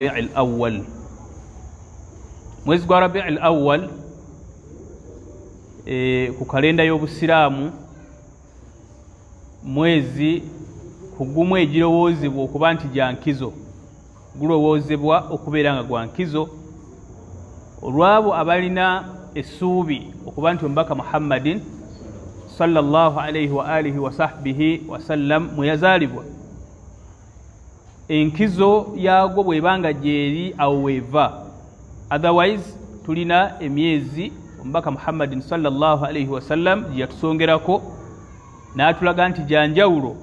الأول mwezi gwa Rabi'ul Awwal ku kalenda y'Obusiraamu mwezi kugumu egirowoozebwa okuba nti gyankizo gulowoozebwa okubeera nga gwankizo olwabo abalina essuubi okuba nti omubaka Muhammadin sallallahu alayhi wa alihi wa sahbihi wasallam mwe yazaalibwa enkizo yago bwebanga gyeri awo weeva. Otherwise tulina emyezi omubaka Muhammadin sallallahu alayhi wasallam gyeyatusongerako n'atulaga nti gyanjawulo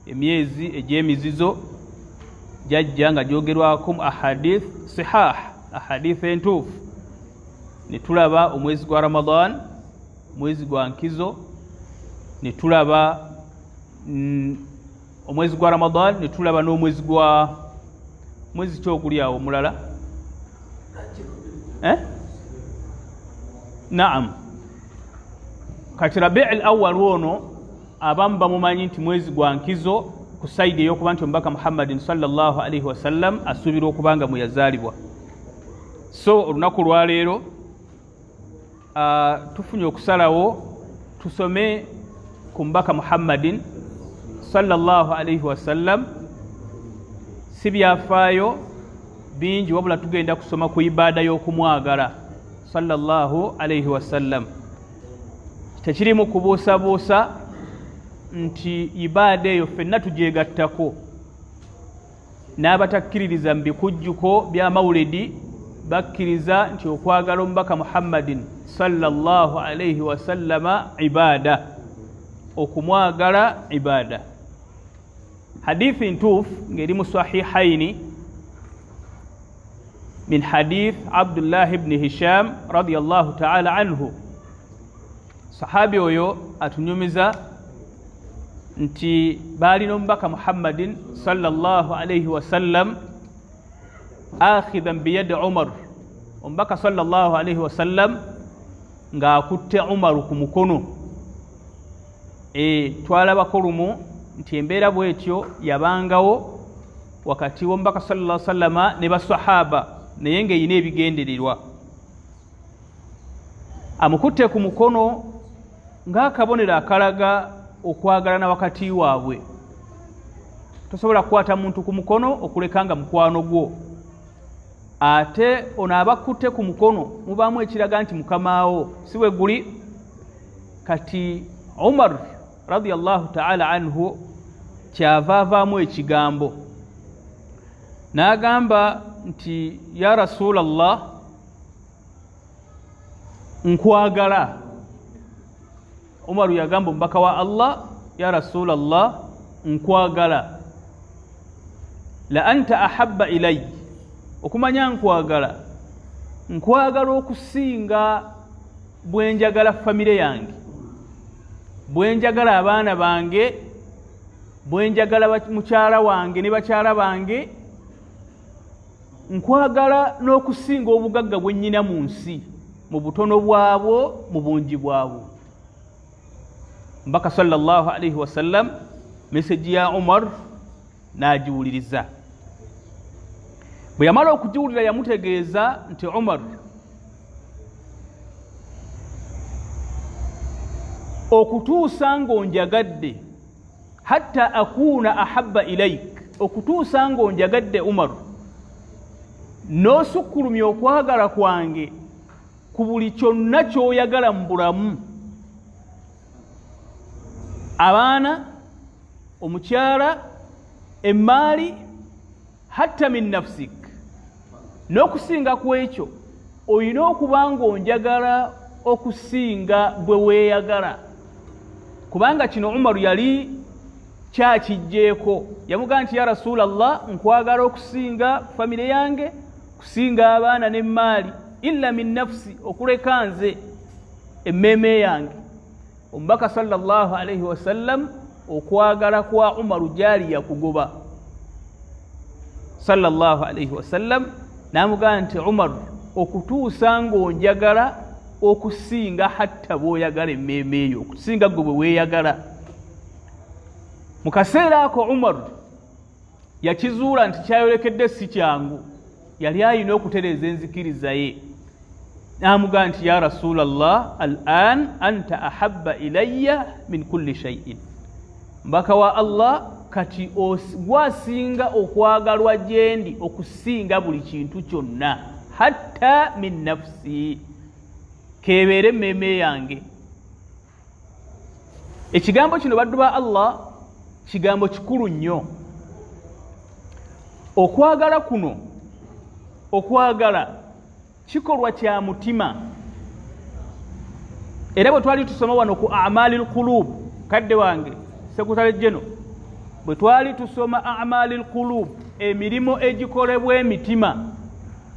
emyezi egy'emizizo jajja nga gyogerwako mu ahadith sihah, ahadith entuufu. Ne tulaba omwezi gwa Ramadan, omwezi gwa nkizo, ne tulaba omwezi gwa Ramadan, ne tulaba n'omwezi gwa mwezi kyoguli awo omulala Naam. Kati Rabi'ul Awwal wono abamu bamumanyi nti mwezi gwa nkizo ku saidi ey'okuba nti omubaka Muhammadin sallallahu alayhi wasallam asuubirwa okuba nga mwe yazaalibwa. So olunaku lwaleero tufunye okusalawo tusome ku mubaka Muhammadin sallallahu alayhi wasallam, si byafaayo bingi wabula tugenda kusoma ku ibaada y'okumwagala sallallahu alayhi wasallam. Tekirimu kubuusabuusa nti ibaada eyo ffenna tugyegattako. N'abatakkiririza mu bikujjuko bya mawulidi bakkiriza nti okwagala omubaka Muhammadin sallallahu alayhi wasallama ibaada, okumwagala ibaada. Hadithi ntuufu ng'eri mu sahihaini min hadith Abdullah ibn Hisham radiyallahu ta'ala anhu. Sahabi oyo atunyumiza nti balina omubaka Muhammadin sallallahu alayhi wasallam akhidhan biyadi Umar, omubaka sallallahu alayhi wasallam ng'akutte Umar ku mukono. Twalabako lumu nti embeera bwetyo yabangawo wakati w'omubaka sallallahu alayhi wasallama ne basahaba, naye ng'eyina ebigendererwa. Amukutte ku mukono ng'akabonero akalaga okwagalana wakati waabwe. Tosobola kukwata muntu ku mukono okuleka nga mukwano gwo, ate ono abakutte ku mukono mubaamu ekiraga nti mukamaawo si we guli. Kati Umar radiyallahu ta'ala anhu kyava avaamu ekigambo n'agamba nti ya Rasulallah, nkwagala. Umaru yagamba omubaka wa Allah, ya Rasulallah, nkwagala. La anta ahabba ilay, okumanya nkwagala, nkwagala okusinga bwenjagala famire yange, bwenjagala abaana bange, bwenjagala mukyala wange ne bakyala bange, nkwagala n'okusinga obugagga bwe nnyina mu nsi, mu butono bwabwo, mu bungi bwabwo. Mbaka sallallahu alayhi wasallam meseji ya Umar n'agiwuliriza. Bwe yamala okugiwulira yamutegeeza nti Umar, okutuusa ng'onjagadde hatta akuuna ahabba ilayk, okutuusa ng'onjagadde Umar, n'osukkulumya okwagala kwange ku buli kyonna ky'oyagala mu bulamu, abaana, omukyala, emmaali, hatta min nafsik, n'okusinga ku ekyo olina okuba ng'onjagala okusinga bwe weeyagala. Kubanga kino Umaru yali kyakijjeeko, yamugamba nti ya Rasulallah, nkwagala okusinga famire yange, kusinga abaana n'emmaali, illa min nafsi, okuleka nze emmeeme yange. Omubaka sallallahu alayhi wasallam okwagala kwa Umaru gyali yakugoba. Sallallahu alayhi wasallam n'amugamba nti Umar, okutuusa ng'onjagala okusinga hatta bw'oyagala emmeeme eyo, okusinga gwe bwe weeyagala. Mu kaseera ako Umar yakizuula nti kyayolekedde si kyangu, yali ayina okutereeza enzikiriza ye. N'amugamba nti ya Rasulallah, al-an anta ahabba ilayya min kulli shay'in, mbaka wa Allah, kati gwasinga okwagalwa gyendi okusinga buli kintu kyonna, hatta min nafsi, kebeere emmeme yange. Ekigambo kino baddu ba Allah kigambo kikulu nnyo. Okwagala kuno, okwagala kikolwa kya mutima. Era bwe twali tusoma wano ku a'malil qulub, kadde wange sekutale jeno, bwe twali tusoma a'malil qulub, emirimo egikolebwa emitima,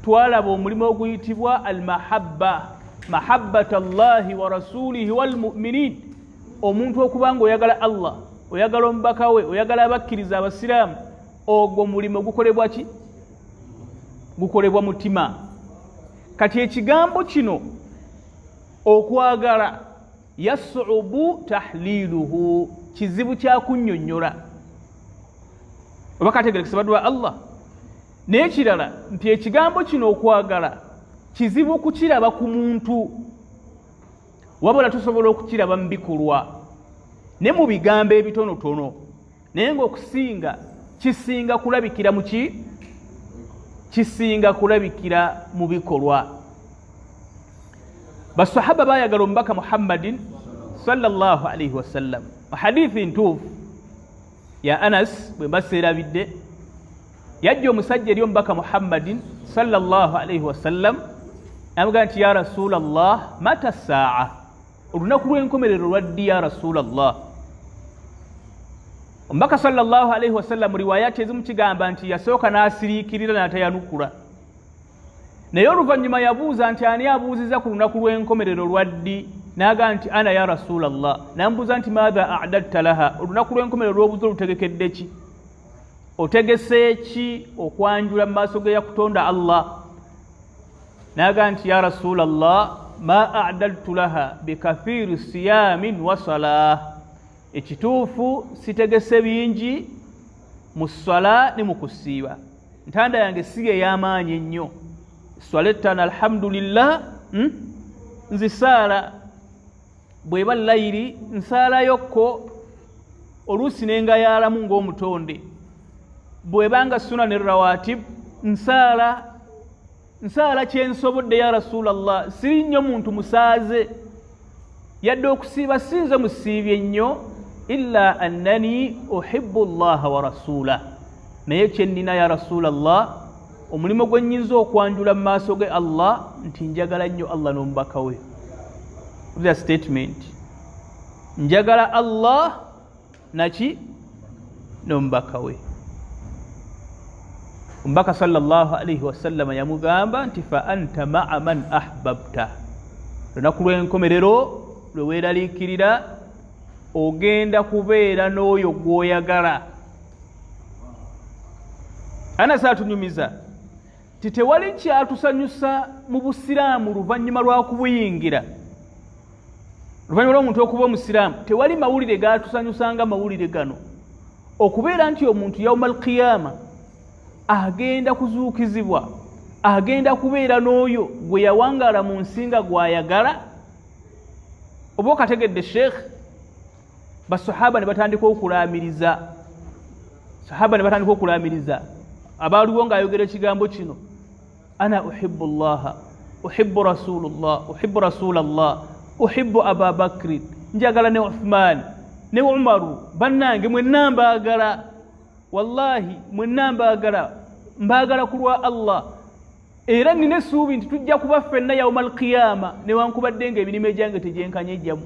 twalaba omulimo oguyitibwa al-mahabba, mahabbata Allahi wa rasulihi wal mu'minin. Omuntu okubanga oyagala Allah, oyagala omubaka we, oyagala abakkiriza abasiraamu, ogwo mulimo gukolebwa ki? Gukolebwa mutima. Kati ekigambo kino okwagala yasubu tahliluhu, kizibu kya kunnyonnyola. Oba kategerekesa baddu ba Allah. N'ekirala nti ekigambo kino okwagala kizibu kukiraba ku muntu, wabula tusobola okukiraba mu bikolwa ne mu bigambo ebitonotono, naye ng'okusinga kisinga kulabikira mu ki? Kisinga kulabikira mu bikolwa. Basahaba bayagala omubaka Muhammadin sallallahu alayhi wasallam. Hadithi ntuufu ya Anas bwe mbaseerabidde, yajja omusajja eri omubaka Muhammadin sallallahu alayhi wasallam, n'amugamba nti ya Rasulallah, mata saa, olunaku lw'enkomerero lwaddi ya Rasulallah? Omubaka sallallahu alayhi wasallam mu riwayati ezimu kigamba nti yasooka n'asiriikirira n'atayanukula, naye oluvannyuma yabuuza nti ani abuuziza ku lunaku lw'enkomerero lwaddi? N'agamba nti ana ya Rasulallah. N'amubuuza nti maadha a'dadta laha, olunaku lw'enkomerero lw'obuze olutegekedde ki? Otegese ki okwanjula mu maaso ge yakutonda Allah? N'agamba nti ya Rasulallah, ma a'dadtu laha bikathiri siyamin wa salah, ekituufu sitegese bingi mu ssala ne mu kusiiba. Ntanda yange si ey'amaanyi ennyo, swalettana alhamdulillah, nzisaala bw'eba layiri nsalayokko, oluusi nengayaalamu ng'omutonde, bw'ebanga sunani rawatib nsaala kyensobodde ya Rasulallah, siri nnyo muntu musaaze, yadde okusiiba sinze musiibye nnyo, illa annani uhibbu Allaha wa rasulah, naye kyennina ya Rasulallah, omulimo gwe nnyinza okwanjula mu maaso ge Allah, nti njagala nnyo Allah n'omubaka we. That statement, njagala Allah naki n'omubaka we. Omubaka sallallahu alayhi wasallam yamugamba nti fa anta ma'a man ahbabta, lunaku lw'enkomerero lwe weeraliikirira ogenda kubeera n'oyo gw'oyagala. Anas atunyumiza ti tewali kyatusanyusa mu busiraamu luvannyuma lwa kubuyingira, luvannyuma lw'omuntu okuba omusiraamu, tewali mawulire gatusanyusanga mawulire gano, okubeera nti omuntu yawmal qiyama agenda kuzuukizibwa, agenda kubeera n'oyo gwe yawangaala mu nsinga gw'ayagala. Oba okategedde sheekh, basahaba ne batandika okulaamiriza, abaaliwo ng'ayogera ekigambo kino, ana uhibbu Allaha, uhibbu Rasulallah, uhibbu Aba Bakri, njagala ne Uthman ne Umaru, bannange mwenna mbaagala, wallahi mwenna mbaagala ku lwa Allah, era nina essuubi nti tujja kuba ffenna yawmal qiyama newankubadde ng'emirimu egyange tegyenkanye ejjamu.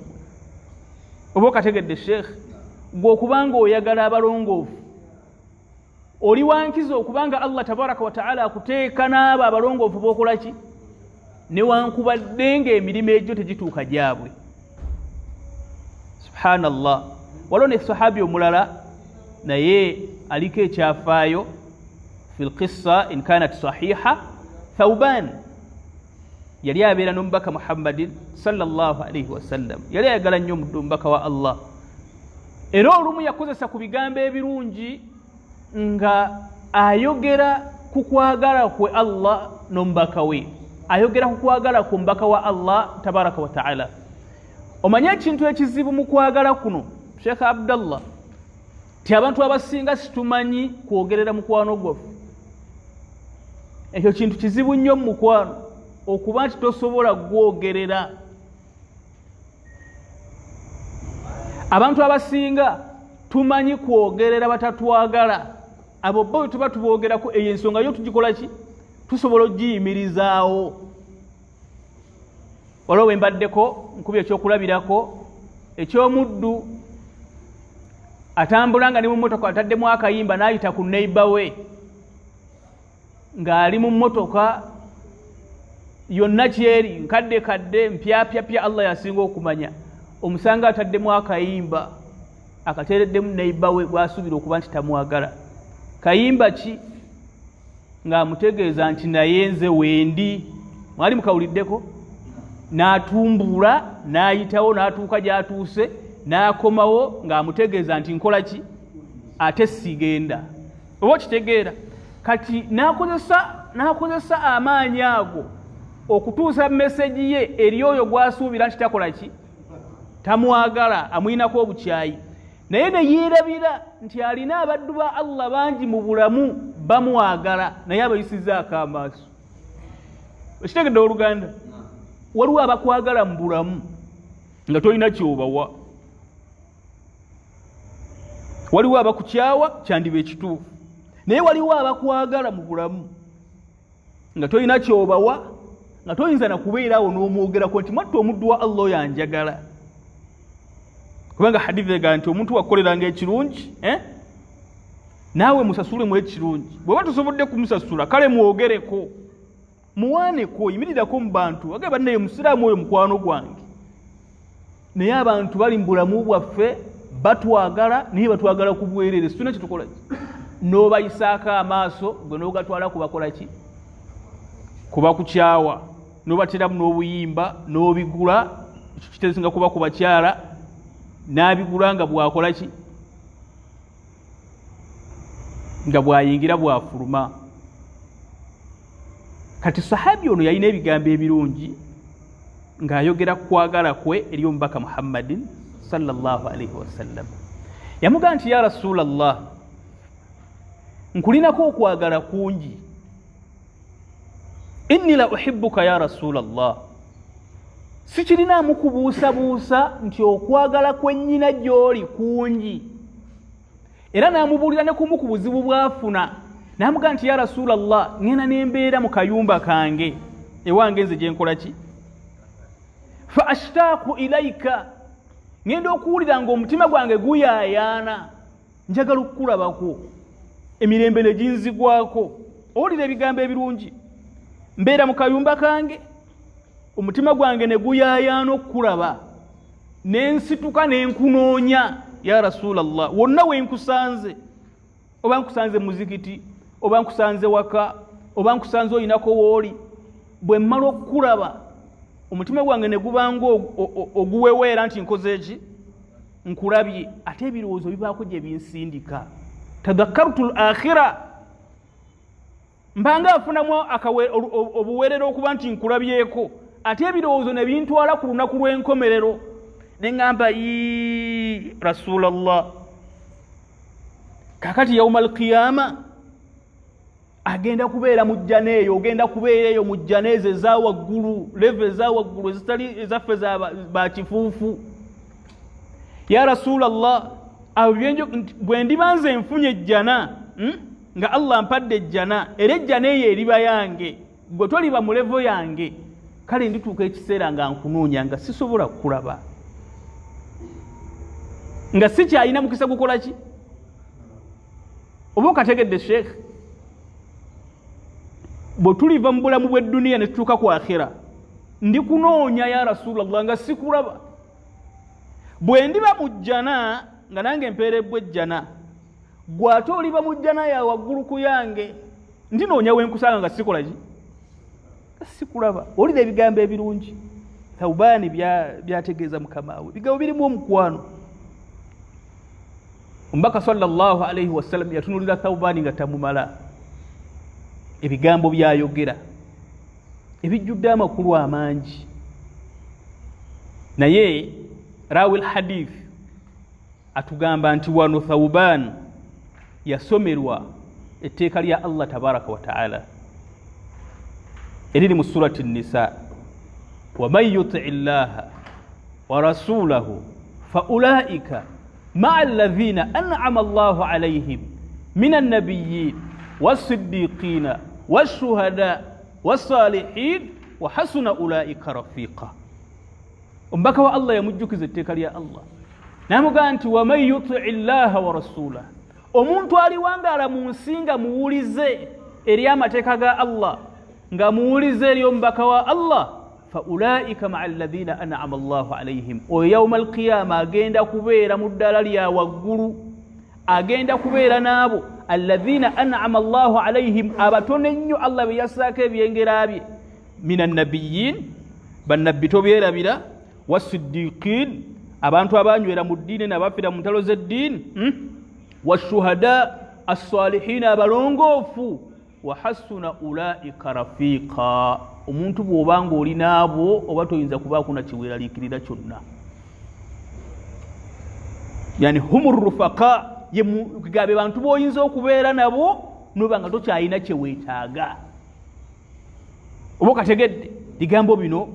Oba okategedde sheekh, gwe okubanga oyagala abalongoofu oli wankiza okubanga Allah tabaraka wa ta'ala akuteeka n'abo abalongoofu b'okola ki? Newankubadde ng'emirimu egyo tegituuka gyabwe. Subhanallah. Waliwo ne sahabi omulala naye aliko ekyafaayo fil qissa in kanat sahiha, Thawban yali abeera n'omubaka Muhammadin sallallahu alayhi wasallam, yali ayagala nnyo omubaka wa Allah, era olumu yakozesa ku bigambo ebirungi nga ayogera ku kwagala kwe Allah n'omubaka we, ayogera ku kwagala ku mbaka wa Allah tabaraka wa ta'ala. Omanye ekintu ekizibu mu kwagala kuno Sheikh Abdallah, ti abantu abasinga situmanyi kwogerera mukwano gwaffe. Ekyo kintu kizibu nnyo mu mukwano, okuba nti tosobola gwogerera. Abantu abasinga tumanyi kwogerera batatwagala, abo bo tuba tuboogerako, eyo ensonga yo tugikola ki? Tusobola ogiyimirizaawo. Waliwo wembaddeko nkubye ekyokulabirako eky'omuddu atambula nga ne mu mmotoka ataddemu akayimba n'ayita ku neighbor we ng'ali mu mmotoka yonna kyeri nkadde kadde mpyapyapya Allah yasinga okumanya, omusanga ataddemu akayimba akateereddemu neighbor we gw'asuubira okuba nti tamwagala. Kayimba ki? Ng'amutegeeza nti naye nze wendi. Mwali mukawuliddeko? N'atumbula n'ayitawo n'atuuka gy'atuuse n'akomawo ng'amutegeeza nti nkola ki? Ate sigenda. Oba okitegeera? Kati n'akozesa amaanyi ago okutuusa meseji ye eri oyo gw'asuubira nti takola ki? Tamwagala, amuyinako obukyayi. Naye ne yeerabira nti alina abaddu ba Allah bangi mu bulamu bamwagala, naye abayisizaako amaaso. Ekitegedde oluganda? Waliwo abakwagala mu bulamu nga tolina kyobawa. Waliwo abakukyawa, kyandiba ekituufu. Naye waliwo abakwagala mu bulamu nga tolina kyobawa, nga toyinza na kubeerawo n'omwogerako nti mwattu omuddu wa Allah yanjagala. Kubanga hadithi ega nti omuntu wakoleranga ekirungi naawe musasulemu ekirungi. Bw'oba tosobodde kumusasula kale mwogereko, muwaaneko, yimirirako mu bantu. Wagamba bannaye musiraamu oyo mukwano gwange. Naye abantu bali mu bulamu bwaffe batwagala naye batwagala ku bwereere. Situna kye tukola ki? N'obayisaako amaaso gwe n'ogatwala kubakola ki? Kubakukyawa, n'obateramu n'obuyimba n'obigula. Ekyo kiteesinga kuba ku bakyala, n'abigula nga bwakola ki? Nga bwayingira bwafuluma. Kati sahabi ono yalina ebigambo ebirungi ng'ayogera kwagala kwe eri omubaka Muhammadin sallallahu alaihi wasallam. Yamugamba nti ya Rasulallah, nkulinako okwagala kungi. Inni la uhibbuka ya Rasulallah. Sikirinaamu kubuusabuusa nti okwagala kwennyina gy'oli kungi. Era n'amubuulira ne kumu ku buzibu bw'afuna. N'amugamba nti ya Rasulallah, ngenda n'embeera mu kayumba kange ewange nze gye nkola ki? Fa ashtaaku ilaika, ngenda okuwulira ng'omutima gwange guyaayaana, njagala okukulabako, emirembe ne ginzigwako. Owulira ebigambo ebirungi. Mbeera mu kayumba kange, omutima gwange ne guyaayaana okukulaba, n'ensituka n'enkunoonya ya Rasulallah, wonna we nkusanze. Oba nkusanze muzikiti, oba nkusanze waka, oba nkusanze oyinako wooli, bwe mmala okukulaba omutima gwange ne gubanga oguweweera nti nkoze eki? Nkulabye. Ate ebirowoozo bibaako gye binsindika. Tadhakkartu al-akhira, mbanga afunamu obuweerero okuba nti nkulabyeko. Ate ebirowoozo ne bintwala ku lunaku lw'enkomerero. Ne ngamba Rasulallah, kakati yawmal qiyama agenda kubeera mu jjana eyo, ogenda kubeera eyo mu jjana ezo eza waggulu, leve eza waggulu ezitali ezaffe ba kifuufu. Ya Rasulallah, bwe ndiba nze nfunye ejjana nga Allah ampadde ejjana, era ejjana eyo eriba yange, gwe toliba mu levo yange, kale ndituuka ekiseera nga nkunoonya nga sisobola kukulaba, nga sikyalina mukisa gukola ki? Oba okategedde Sheikh, bwe tuliva mu bulamu bw'edduniya ne tutuuka ku akhira, ndikunoonya ya Rasulallah nga sikulaba. Bwe ndiba mu jjana nga nange mpeerebbwa ejjana, gwe ate oliba mu jjana ya waggulu ku yange, ndinoonya we nkusanga nga sikola ki? Sikulaba. Olira ebigambo ebirungi. Thawbani byategeeza mukama we, bigambo birimu omukwano. Omubaka sallallahu alaihi wasallam yatunulira Thawbani nga tamumala. ebigambo byayogera ebijjudde amakulu amangi naye rawi alhadith atugamba nti wano Thawban yasomerwa etteeka lya Allah tabaraka wa taala eriri mu surati an-nisa waman yuti llaha wa rasulahu faulaika maa alladhina an'ama Allahu alayhim min an-nabiyyin was-siddiqina wash-shuhada was-salihin wa hasuna ulaika rafiqa. Omubaka wa Allah yamujjukiza etteeka lya Allah namugaa nti waman yuti llaha wa rasulahu, omuntu aliwangala mu nsi nga muwulize eri amateeka ga Allah, nga muwulize eri omubaka wa Allah, faulaika maa alladhina an'ama Allahu alayhim, oyo yawma alqiyama agenda kubeera mu ddala lya waggulu, agenda kubeera n'abo alladhina an'ama Allahu alayhim, abatono ennyo Allah be yassaako ebyengera bye, minan nabiyyin, bannabbi tobyerabira, wasiddiqin, abantu abanywera mu ddiini n'abafiira mu ntalo z'eddiini, washuhada as-salihin, abalongoofu, wa hasuna ulaika rafiqa, omuntu bw'obanga oli naabo oba toyinza kubaako na kiweeraliikirira kyonna. Yani humur rufaqa, yemugabe bantu b'oyinza okubeera nabo noba nga tokyalina kyeweetaaga. Oba okategedde bigambo bino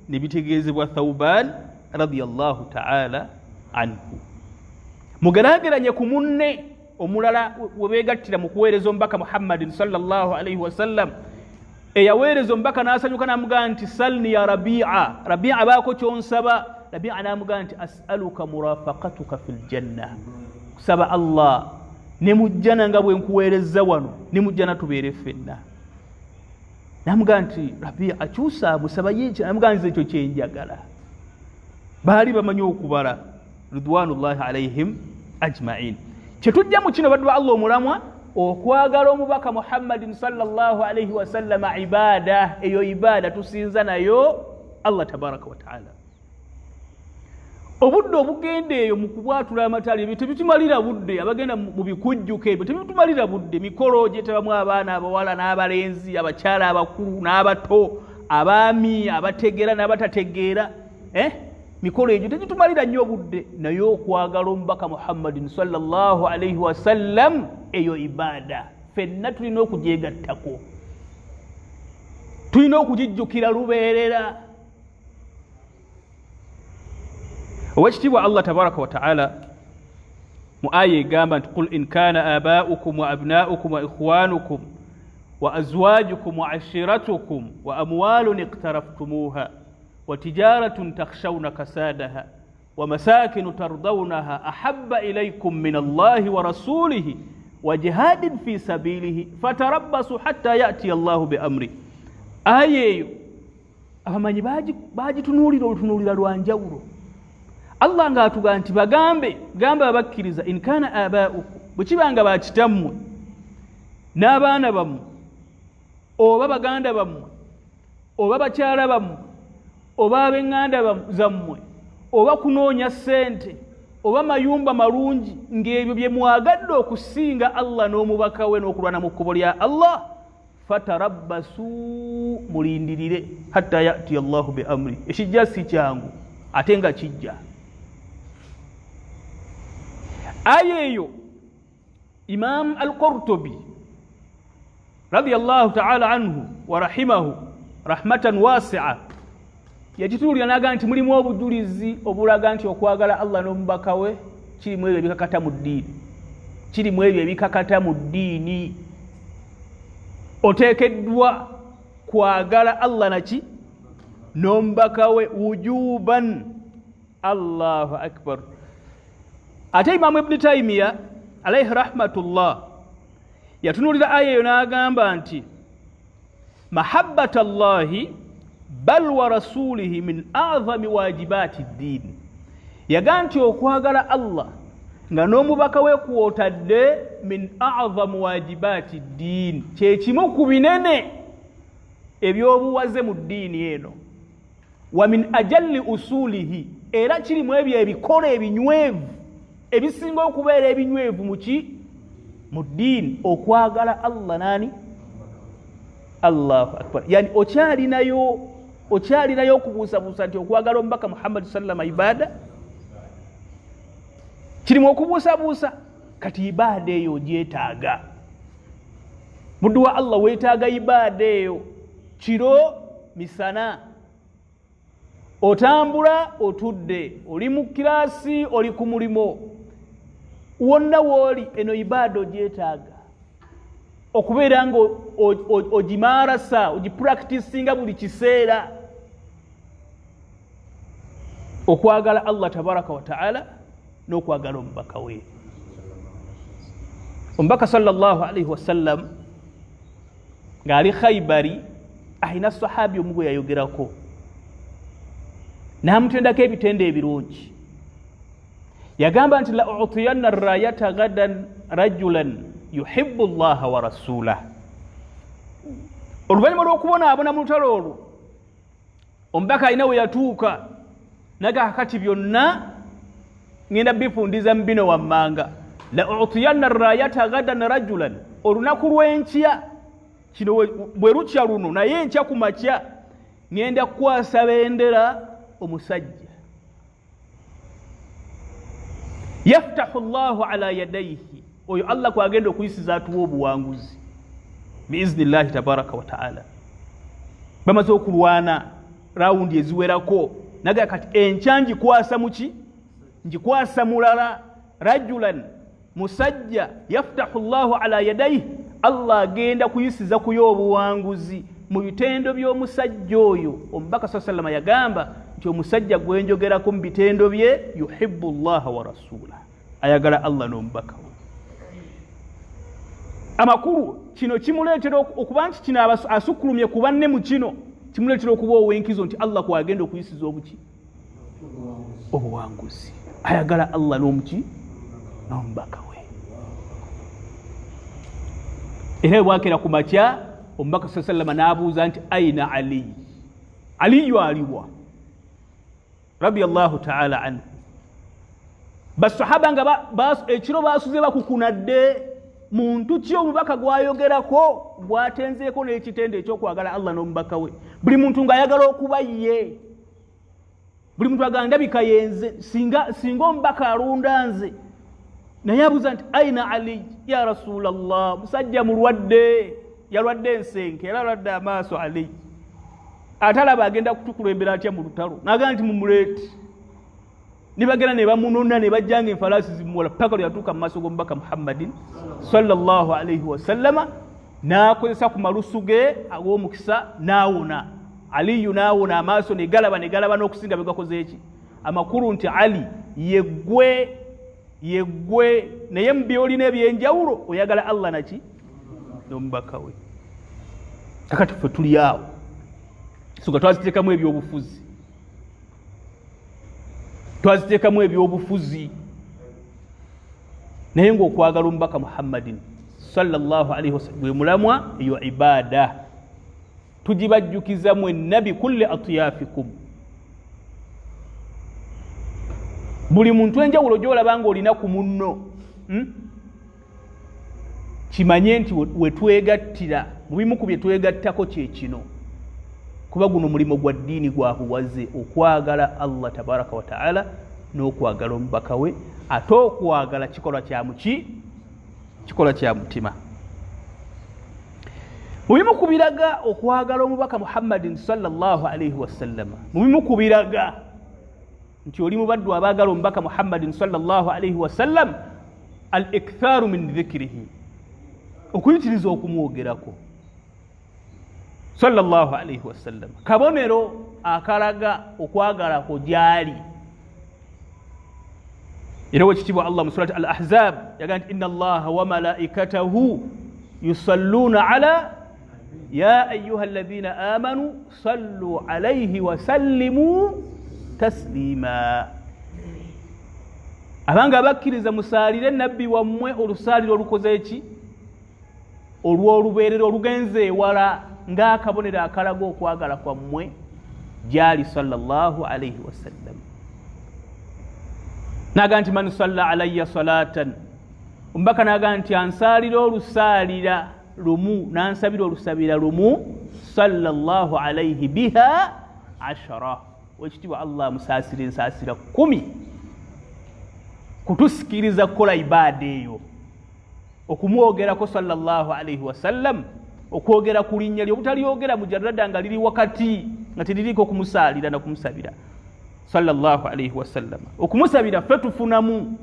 ne bitegeezebwa Thawban radiyallahu ta'ala anhu. Mugeraageranye ku munne omulala webeegattira mu kuweereza omubaka Muhammadin sallallahu alayhi wa sallam, eyaweereza omubaka n'asanyuka n'amugaa nti salni ya Rabi'a, Rabi'a baako kyonsaba. Rabi'a n'amugaa nti as'aluka murafaqatuka fil janna, kusaba Allah ne mujjana nga bwe nkuweereza wano ne mujjana tubeere ffenna. N'amugaa nti Rabi'a kyusa musaba yeki, n'amugaa nti ekyo kyenjagala. Baali bamanyi okubala ridwanullahi alayhim ajma'in. Kyetujja mu kino baddu Allah omulamwa, okwagala omubaka Muhammadin sallallahu alayhi wa sallam ibada, eyo ibada tusinza nayo Allah tabaraka wa ta'ala. Obudde obugenda eyo mu kubwatula amatali ebyo tebitumalira budde, abagenda mu bikujjuko ebyo tebitumalira budde, mikolo gyetabamu abaana abawala n'abalenzi, abakyala abakulu n'abato, abaami abategeera n'abatategeera, mikolo egyo tegitumalira nnyo budde, naye okwagala omubaka Muhammadin sallallahu alayhi wa sallam eyo ibada ffenna tulina okugyegattako, tulina okugijjukira lubeerera. Owekitiibwa Allah tabaraka wa ta'ala mu aya egamba nti qul in kana aba'ukum wa abna'ukum wa ikhwanukum wa azwajukum wa ashiratukum wa amwalun iqtaraftumuha wa tijaratun takhshawna kasadaha wa masakin tardawnaha ahabba ilaykum min Allahi wa rasulihi wa jihadin fi sabilihi fatarabbasu hatta ya'ti Allahu bi amri. Aya eyo abamanyi bagitunuulira olutunuulira lwanjawulo. Allah ng'atuga nti bagambe abakkiriza in kana aba'ukum, bwe kibanga bakitammwe n'abaana bammwe oba baganda bammwe oba bakyala bammwe oba ab'eŋŋanda zammwe oba kunoonya ssente oba mayumba malungi, ng'ebyo bye mwagadde okusinga Allah n'omubaka we n'okulwana mu kkubo lya Allah, fatarabbasu, mulindirire, hatta ya'ti Allahu bi amri, ekijja si kyangu ate nga kijja. Aya eyo Imam al-Qurtubi radiyallahu ta'ala anhu wa rahimahu rahmatan wasi'a yagituulira n'aga nti mulimu obujulizi obulaga nti okwagala Allah n'omubaka we kirimu ebyo ebikakata mu ddiini, kirimu ebyo ebikakata mu ddiini. Oteekeddwa kwagala Allah naki n'omubaka we wujuban. Allahu akbar. Ate Imam Ibn Taymiyyah alayhi rahmatullah yatunulira aya eyo n'agamba nti mahabbata Allahi bal wa rasulihi min a'zami wajibati ddin. Yaga nti okwagala Allah nga n'omubaka we kwotadde min a'zami wajibati ddin, kye kimu ku binene ebyobuwaze mu ddiini eno. Wa min ajalli usulihi, era kirimu ebyo ebikola ebinywevu ebisinga okubeera ebinywevu mu ddiini, okwagala Allah nani Allahu akbar. Yani okyalinayo okubuusabuusa nti okwagala omubaka Muhammad sallama ibada kirimu okubuusabuusa, kati ibada eyo ogyetaaga. Muddu wa Allah weetaaga ibada eyo kiro misana. Otambula otudde, oli mu kiraasi, oli ku mulimo, wonna wooli eno ibada ogyetaaga okubeera nga ogimarasa ogipracticinga buli kiseera. Okwagala Allah tabaraka wa taala n'okwagala omubaka we. Omubaka sallallahu alaihi wasallam ng'ali Khaybari ayina sahabi omu gwe yayogerako n'amutendako ebitende ebirungi. Yagamba nti la u'tiyanna rayata gadan rajulan yuhibbu Allaha wa rasulahu. Oluvannyuma lw'okubonaabona mu lutalo olwo, omubaka alina we yatuuka naga kati byonna ngenda bifundiza mu bino wammanga. La u'tiyanna rayata gadan rajulan, olunaku lw'enkya kino bwe lukya luno naye enkya ku makya ngenda kukwasa bendera omusajja. Yaftahu Allahu ala yadayhi, oyo Allah kwagenda okuyisiza atuwa obuwanguzi biiznillahi tabaraka wa taala. Bamaze okulwana rawundi eziwerako naga kati enkya ngikwasa muki, ngikwasa mulala. Rajulan, musajja. Yaftahu Allahu ala yadayhi, Allah agenda kuyisiza kuyo obuwanguzi mu bitendo by'omusajja oyo. Omubaka sallallahu alaihi wasallam yagamba nti omusajja gwenjogerako mu bitendo bye yuhibbu Allaha wa rasulahu, ayagala Allah n'omubaka we. Amakulu kino kimuleetera okuba nti kino asukulumye ku banne mu kino, kimuleetera okuba ow'enkizo nti Allah kwagenda okuyisiza obuki, obuwanguzi. Ayagala Allah n'omuki, n'omubaka we. Era bwakera ku makya omubaka sallallahu alaihi wasallam n'abuuza nti aina Ali, Aliyu aliwa radiyallahu ta'ala anhu. Basahaba nga ekiro basuze bakukunadde, muntu ki omubaka gwayogerako gwatenzeeko n'ekitende ekyokwagala Allah n'omubaka we. Buli muntu ng'ayagala okuba ye, buli muntu agamba ndabika yenze, singa omubaka alunda nze. Naye abuuza nti aina Ali ya Rasulallah, musajja mulwadde, yalwadde ensenke era alwadde amaaso. Ali atalaba agenda kutukulembera atya mu lutalo, n'agamba nti mumuleeti. Nibagenda ne bamunonna ne bajjanga enfalaasi zimuwola paka lyatuuka mu maaso g'omubaka Muhammadin sallallahu alaihi wasallama, n'akozesa ku malusu ge ag'omukisa n'awona. Aliyu n'awona, amaaso ne galaba n'okusinga begakoze eki. Amakulu nti Ali yeggwe naye mu byolina ebyenjawulo oyagala Allah naki n'omubaka we. Kakati ffe tuli awo, soga twaziteekamu ebyobufuzi, twaziteekamu ebyobufuzi, naye ng'okwagala omubaka Muhammadin sallallahu alaihi wasallam gwe mulamwa, eyo ibada. Tugibajjukiza mwenna bikulli atyafikum. Buli muntu enjawulo gy'olaba ng'olina ku munno, kimanye nti wetwegattira mu bimu ku bye twegattako kye kino, kuba guno mulimo gwa ddiini gwa buwaze, okwagala Allah tabaraka wa taala n'okwagala omubaka we, ate okwagala kikolwa kya muki, kikolwa kya mutima. Mu bimu ku biraga okwagala omubaka Muhammadin sallallahu alaihi wasallam, mu bimu ku biraga nti oli mubaddu abaagala omubaka Muhammadin sallallahu alaihi wasallam, al-iktharu min dhikrihi, okuyitiriza okumwogerako sallallahu alaihi wasallam. Kabonero akalaga okwagala ko gyali. Era wekitibwa Allah mu surati al-Ahzab yagamba nti inna Allaha wa malaikatahu yusalluna ala ya ayyuha alladhina amanu sallu alayhi wa sallimu taslima. Abanga bakkiriza musaalire nabbi wammwe olusaliro olukoze eki, olw'olubeerero olugenze ewala ng'akabonero akalaga okwagala kwammwe gyali sallallahu alayhi wasallam. Naga nti man salla alayya salatan, omubaka naga nti ansaalira olusaalira lumu nansabira olusabira lumu sallallahu alayhi biha 10 wekitibwa Allah musaasira ensaasira 10 kutusikiriza kukola ibada eyo okumwogerako sallallahu alayhi wasallam okwogera ku linnya lye obutalyogera mujarrada nga liri wakati nga teririko okumusaalira na kumusabira sallallahu alayhi wasallam okumusabira ffe tufunamu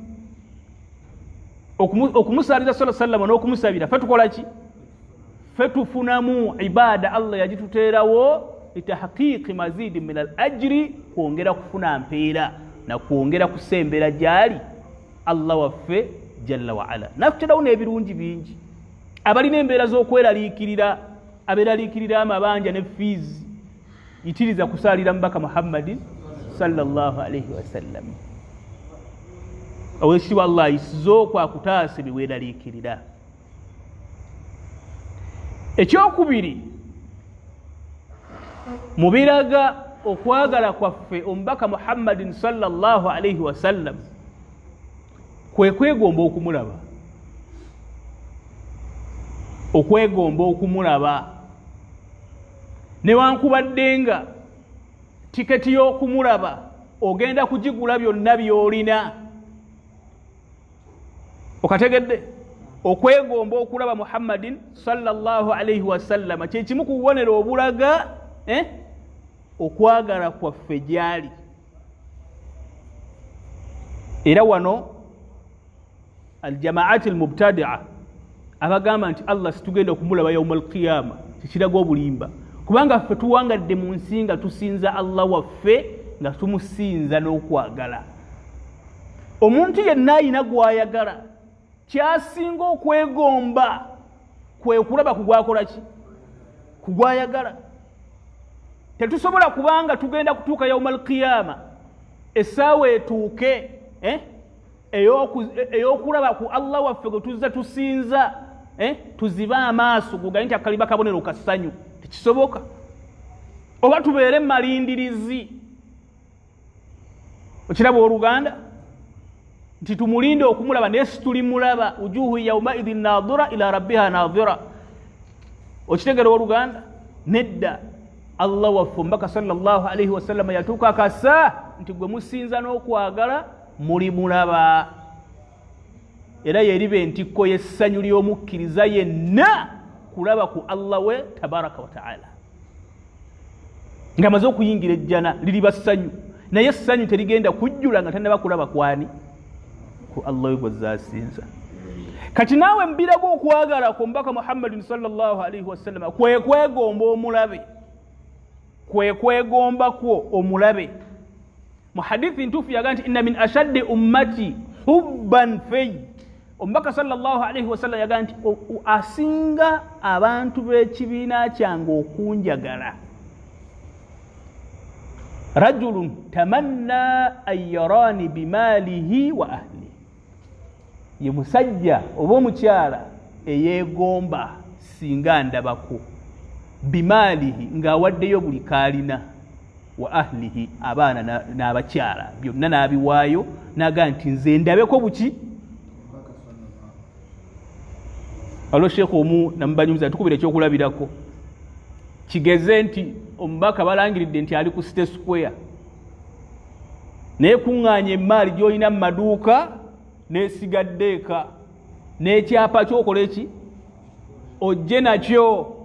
okumusaalira sallallahu alayhi wasallam n'okumusabira ffe tukola ki ffe tufunamu ibada Allah yagituteerawo litahqiqi mazidi min al ajri kwongera kufuna mpeera na kwongera kusembera gyali Allah waffe jalla wa ala nafutirawo n'ebirungi bingi abalina embeera z'okweraliikirira abeeraliikirira amabanja ne fees yitiriza kusaalira mubaka Muhammadin sallallahu alayhi wasallam awekitibwa Allah ayisiza okwakutaasa ebiweeraliikirira ekyokubiri mubiraga okwagala kwaffe omubaka Muhammadin sallallahu alayhi wasallam kwe kwegomba okumulaba okwegomba okumulaba newankubadde nga tiketi y'okumulaba ogenda kugigula byonna by'olina okategedde okwegomba okulaba Muhammadin sallallahu alayhi wasallam kyekimu ku bubonero obulaga okwagala kwaffe gyali era wano aljamaati almubtadia abagamba nti Allah situgenda okumulaba yauma alqiyama kikiraga obulimba kubanga ffe tuwangadde mu nsi nga tusinza Allah waffe nga tumusinza n'okwagala omuntu yenna ayina gwayagala kyasinga okwegomba kwe kulaba kugwakola ki kugwayagala tetusobola kubanga tugenda kutuuka yauma alqiyama essaawa etuuke eyokulaba ku Allah waffe gwe tuzza tusinza tuzibe amaaso gugaye nti akaliba kabonero kassanyu tekisoboka oba tubeere malindirizi okiraba oluganda nti tumulinde okumulaba naye situlimulaba wujuhu yaumaidhin nadhira ila rabbiha nadhira okitegera oluganda nedda Allah waffe omubaka sallallahu alayhi wasallam yatuuka akasa nti gwe musinza n'okwagala mulimulaba era yeriba entikko y'essanyu ly'omukkiriza yenna kulaba ku Allah we tabaraka wa ta'ala nga amaze okuyingira ejjana liriba ssanyu naye essanyu terigenda kujjula nga tannaba kulaba kwani ku Allah we gwazza asinza kati naawe mbirago okwagala ku mbaka Muhammadin sallallahu alayhi wasallam kwe kwegomba omulabe kwe kwegomba kwo omulabe mu hadithi ntuufu yaga nti inna min ashaddi ummati hubban fay omubaka sallallahu alayhi wasallam yaga nti asinga abantu b'ekibiina kyange okunjagala rajulun tamanna an yarani bimalihi wa ahli ye musajja oba omukyala eyeegomba singa ndabako bimalihi ng'awaddeyo buli kaalina wa ahlihi abaana n'abakyala byonna n'abiwaayo naga nti nze ndabeko buki alo sheekhu omu namubanyumiza tukubira ekyokulabirako kigeze nti omubaka balangiridde nti ali ku City Square naye kuŋŋaanya emaali gy'olina mu maduuka n'esigadde eka n'ekyapa kyokola eki ojje nakyo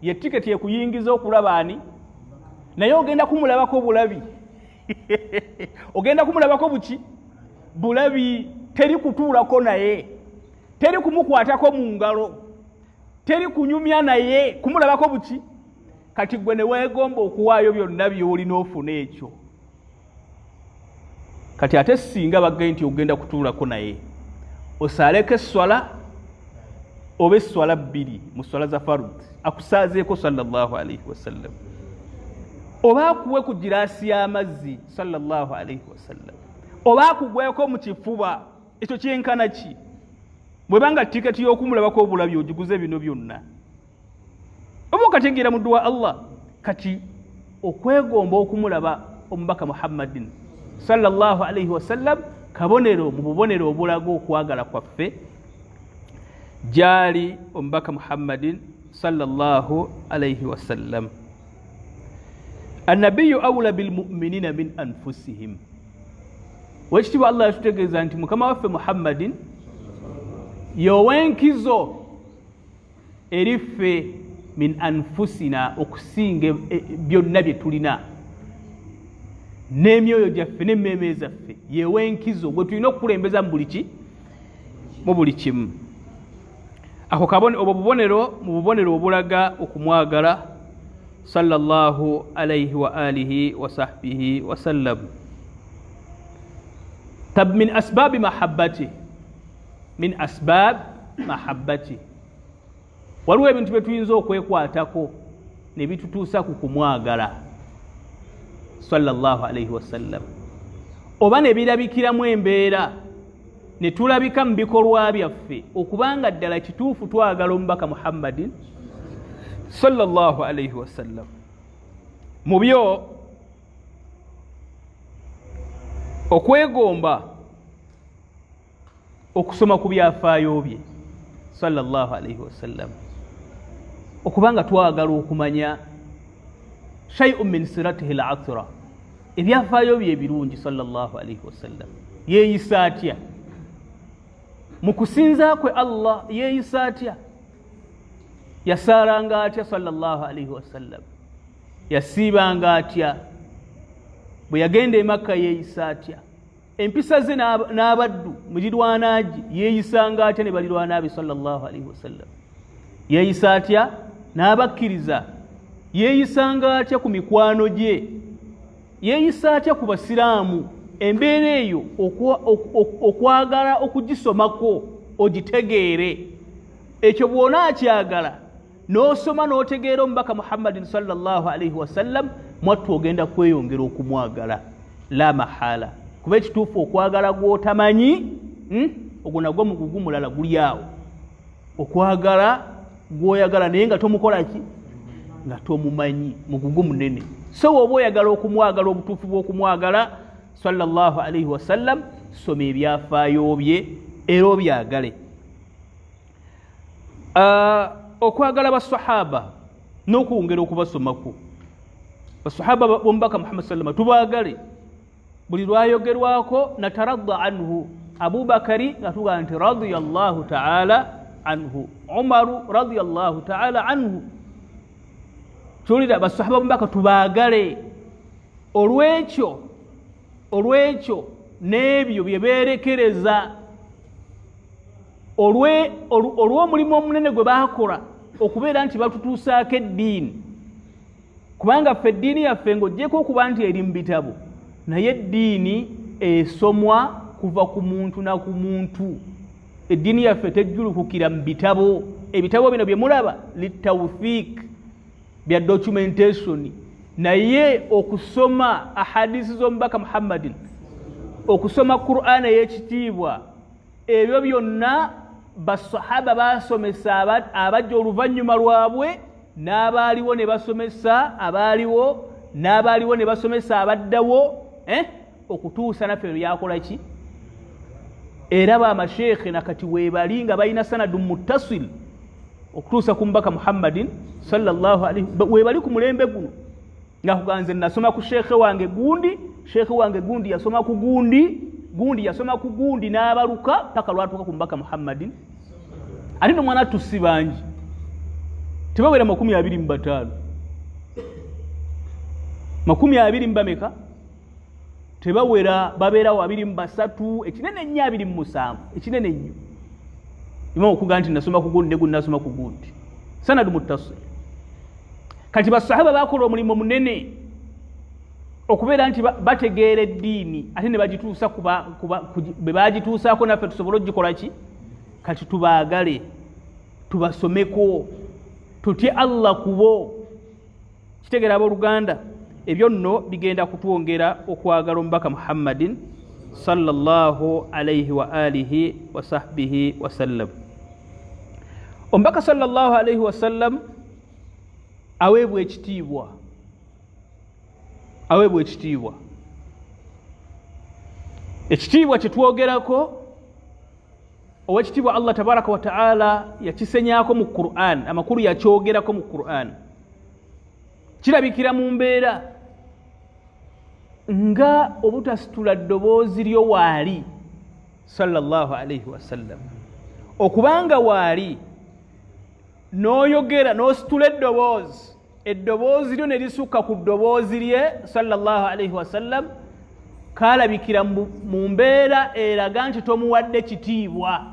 ye tiketi ekuyingiza okulaba ani naye ogenda kumulabako bulabi ogenda kumulabako buki bulabi teri kutuulako naye teri kumukwatako mu ngalo teri kunyumya naye kumulabako buki kati gwe ne weegomba okuwaayo byonna by'olina ofuna ekyo kati ate singa bagge nti ogenda kutuulako naye osaaleko esswala oba esswala 2 mu swala za farud akusaazeeko sallallahu alayhi wasallam oba akuwe ku giraasi y'amazzi sallallahu alayhi wasallam oba akugweko mu kifuba ekyo kyenkana ki bwebanga tiketi y'okumulabako obulabi ogiguze bino byonna oba okategeera muddu wa Allah kati okwegomba okumulaba omubaka Muhammadin sallallahu alayhi wasallam kabonero mu bubonero obulaga okwagala kwaffe jali omubaka Muhammadin sallallahu alayhi wasallam. Annabiyyu awla bil mu'minina min anfusihim. Wekitiibwa Allah yatutegeeza nti mukama waffe Muhammadin yowenkizo eriffe min anfusina okusinga byonna bye tulina n'emyoyo gyaffe n'emmeeme zaffe, yewenkizo gwe tulina okukulembeza mu buli kimu. Ako obwo bubonero mu bubonero obulaga okumwagala sallallahu alayhi wa alihi wa sahbihi wa sallam. Min asbabi mahabbati, min asbab mahabbati, waliwo ebintu bye tuyinza okwekwatako ne bitutuusa ku kumwagala sallallahu alayhi wasallam, oba ne birabikiramu embeera ne tulabika mu bikolwa byaffe okubanga ddala kituufu twagala omubaka Muhammadin sallallahu alayhi wasallam. Mu byo okwegomba okusoma ku byafaayo bye sallallahu alayhi wasallam, okubanga twagala okumanya shay'un min siratihi al-athra, ebyafaayo bye ebirungi sallallahu alayhi wasallam. Yeeyisa atya mu kusinza kwe Allah, yeeyisa atya, yasaaranga atya sallallahu alayhi wasallam, yasiibanga atya, bwe yagenda e Makka yeeyisa atya, empisa ze n'abaddu mulirwana gye yeeyisanga atya ne balirwana be sallallahu alayhi wasallam, yeeyisa atya n'abakkiriza, yeeyisanga atya ku mikwano gye, yeeyisa atya ku basiraamu. Embeera eyo okwagala okugisomako ogitegeere, ekyo bw'ona akyagala n'osoma n'otegeera omubaka Muhammadin sallallahu alayhi wasallam, mwattu ogenda kweyongera okumwagala la mahala. Kuba ekituufu okwagala gw'otamanyi ogwo nagwo mugugu mulala guli awo. Okwagala gw'oyagala naye nga tomukola ki, nga tomumanyi, mugugu munene. So oba oyagala okumwagala obutuufu bw'okumwagala sallallahu alayhi wasallam, soma ebyafaayo bye era obyagale. Okwagala basahaba n'okwongera okubasomako. Basahaba b'omubaka Muhammad sallallahu tubaagale, buli lwayogerwako nataradda anhu. Abubakari nga tugaa nti radiyallahu ta'ala anhu, Umaru radiyallahu ta'ala anhu. Tulira basahaba b'omubaka tubaagale, olwekyo n'ebyo bye beerekereza, olw'omulimu omunene gwe baakola okubeera nti batutuusaako eddiini. Kubanga ffe eddiini yaffe ng'oggyeko okuba nti eri mu bitabo, naye eddiini esomwa kuva ku muntu na ku muntu. Eddiini yaffe tejjulukukira mu bitabo. Ebitabo bino bye mulaba litawfiik, bya documentation, naye okusoma ahadisi z'omubaka Muhammadin, okusoma Qur'an ey'ekitiibwa, ebyo byonna basahaba basomesa abajja oluvannyuma lwabwe, n'abaaliwo ne basomesa abaaliwo, n'abaaliwo ne basomesa abaddawo, okutuusa naffe byakola ki. Era b'amasheekhe nakati weebali nga balina sanadu muttasil okutuusa ku mubaka Muhammadin sallallahu alayhi, weebali ku mulembe guno nga kuganze nasoma ku sheekhe wange gundi, sheekhe wange gundi yasoma ku gundi yasoma ku gundi, n'abaluka paka lwatuuka ku mubaka Muhammadin. Ate n'omwana tusi bangi tebawera 25, 20 tebawera, babeerawo 23, ekinene nnyo 27, ekinene nnyo. Ima okuga nti nasoma ku gundi ne gundi nasoma ku gundi, sanadu muttasil. Kati basahaba bakola omulimu munene okubeera nti bategeera eddiini ate ne bagituusa be bagituusaako naffe tusobole ogikola ki. Kati tubaagale, tubasomeko, tutye Allah kubo. Kitegeera abooluganda, ebyo nno bigenda kutwongera okwagala omubaka Muhammadin sallallahu alayhi wa alihi wa sahbihi wa sallam. Omubaka sallallahu alayhi wa sallam aweebwa ekitiibwa, aweebwa ekitiibwa. Ekitiibwa kye twogerako owekitiibwa Allah tabaraka wa ta'ala yakisenyaako mu Qur'an, amakulu yakyogerako mu Qur'an. Kirabikira mu mbeera nga obutasitula ddoboozi lyo waali sallallahu alayhi wasallam, okubanga waali n'oyogera n'ositula eddoboozi lyo ne lisukka ku ddoboozi lye sallallahu alayhi wasallam, kaalabikira mu mbeera eraga nti tomuwadde kitiibwa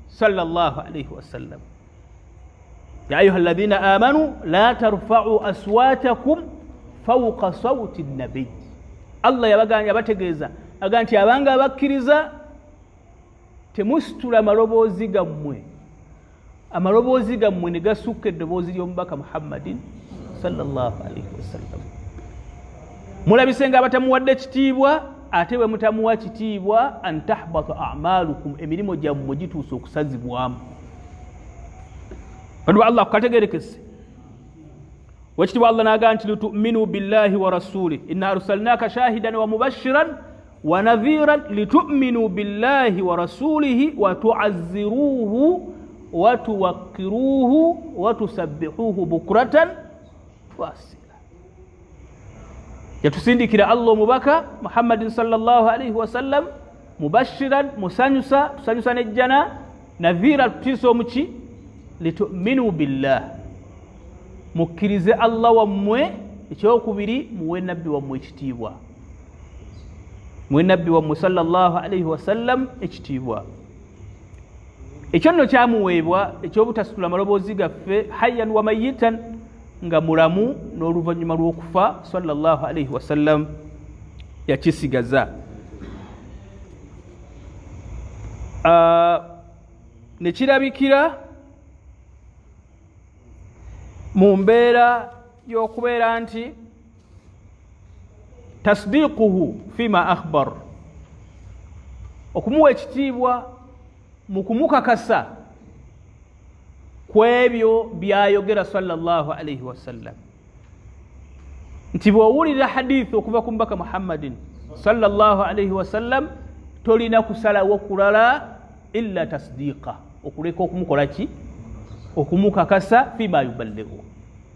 sallallahu alayhi wasallam. Ya ayuha alladhina amanu la tarfa'u aswatakum fawqa sawti an-nabiy. Allah yabategeeza aga nti abanga abakkiriza temusitula amaloboozi gammwe ne gasukka eddoboozi ly'omubaka Muhammadin sallallahu alayhi wasallam. Mulabise nga abatamuwadde kitiibwa, ate bwe mutamuwa kitiibwa, an tahbata a'malukum, emirimu gyammwe gituusa okusazibwamu. Bantu ba Allah kukategerekese. Wekitiibwa Allah n'agamba nti litu'minu billahi wa rasulih inna arsalnaka shahidan wa mubashiran wa nadhiran litu'minu billahi wa rasulihi wa tu'azziruhu wa tuwaqqiruhu wa tusabbihuhu bukratan wa asila. Yatusindikira Allah omubaka Muhammadin sallallahu alayhi wasallam mubashiran, musanyusa, tusanyusa nejjana, nadhira, tutiisa omuki, litu'minu billah, mukkirize Allah wammwe, ekyokubiri muwe nabbi wammwe ekitiibwa, muwe nabbi wammwe sallallahu alayhi wasallam ekitiibwa. Ekyo nno kyamuweebwa ekyobutasitula amaloboozi gaffe hayyan wa mayitan, nga mulamu n'oluvannyuma lw'okufa sallallahu alayhi wasallam yakisigaza. Ne kirabikira mu mbeera y'okubeera nti tasdiquhu fima akhbar, okumuwa ekitiibwa mu kumukakasa ku ebyo byayogera sallallahu alayhi wasallam. Nti bw'owulira hadithi okuva ku mubaka Muhammadin sallallahu alayhi wasallam, tolina kusalawo kulala illa tasdiqa, okuleka okumukola ki? Okumukakasa fima yuballighu,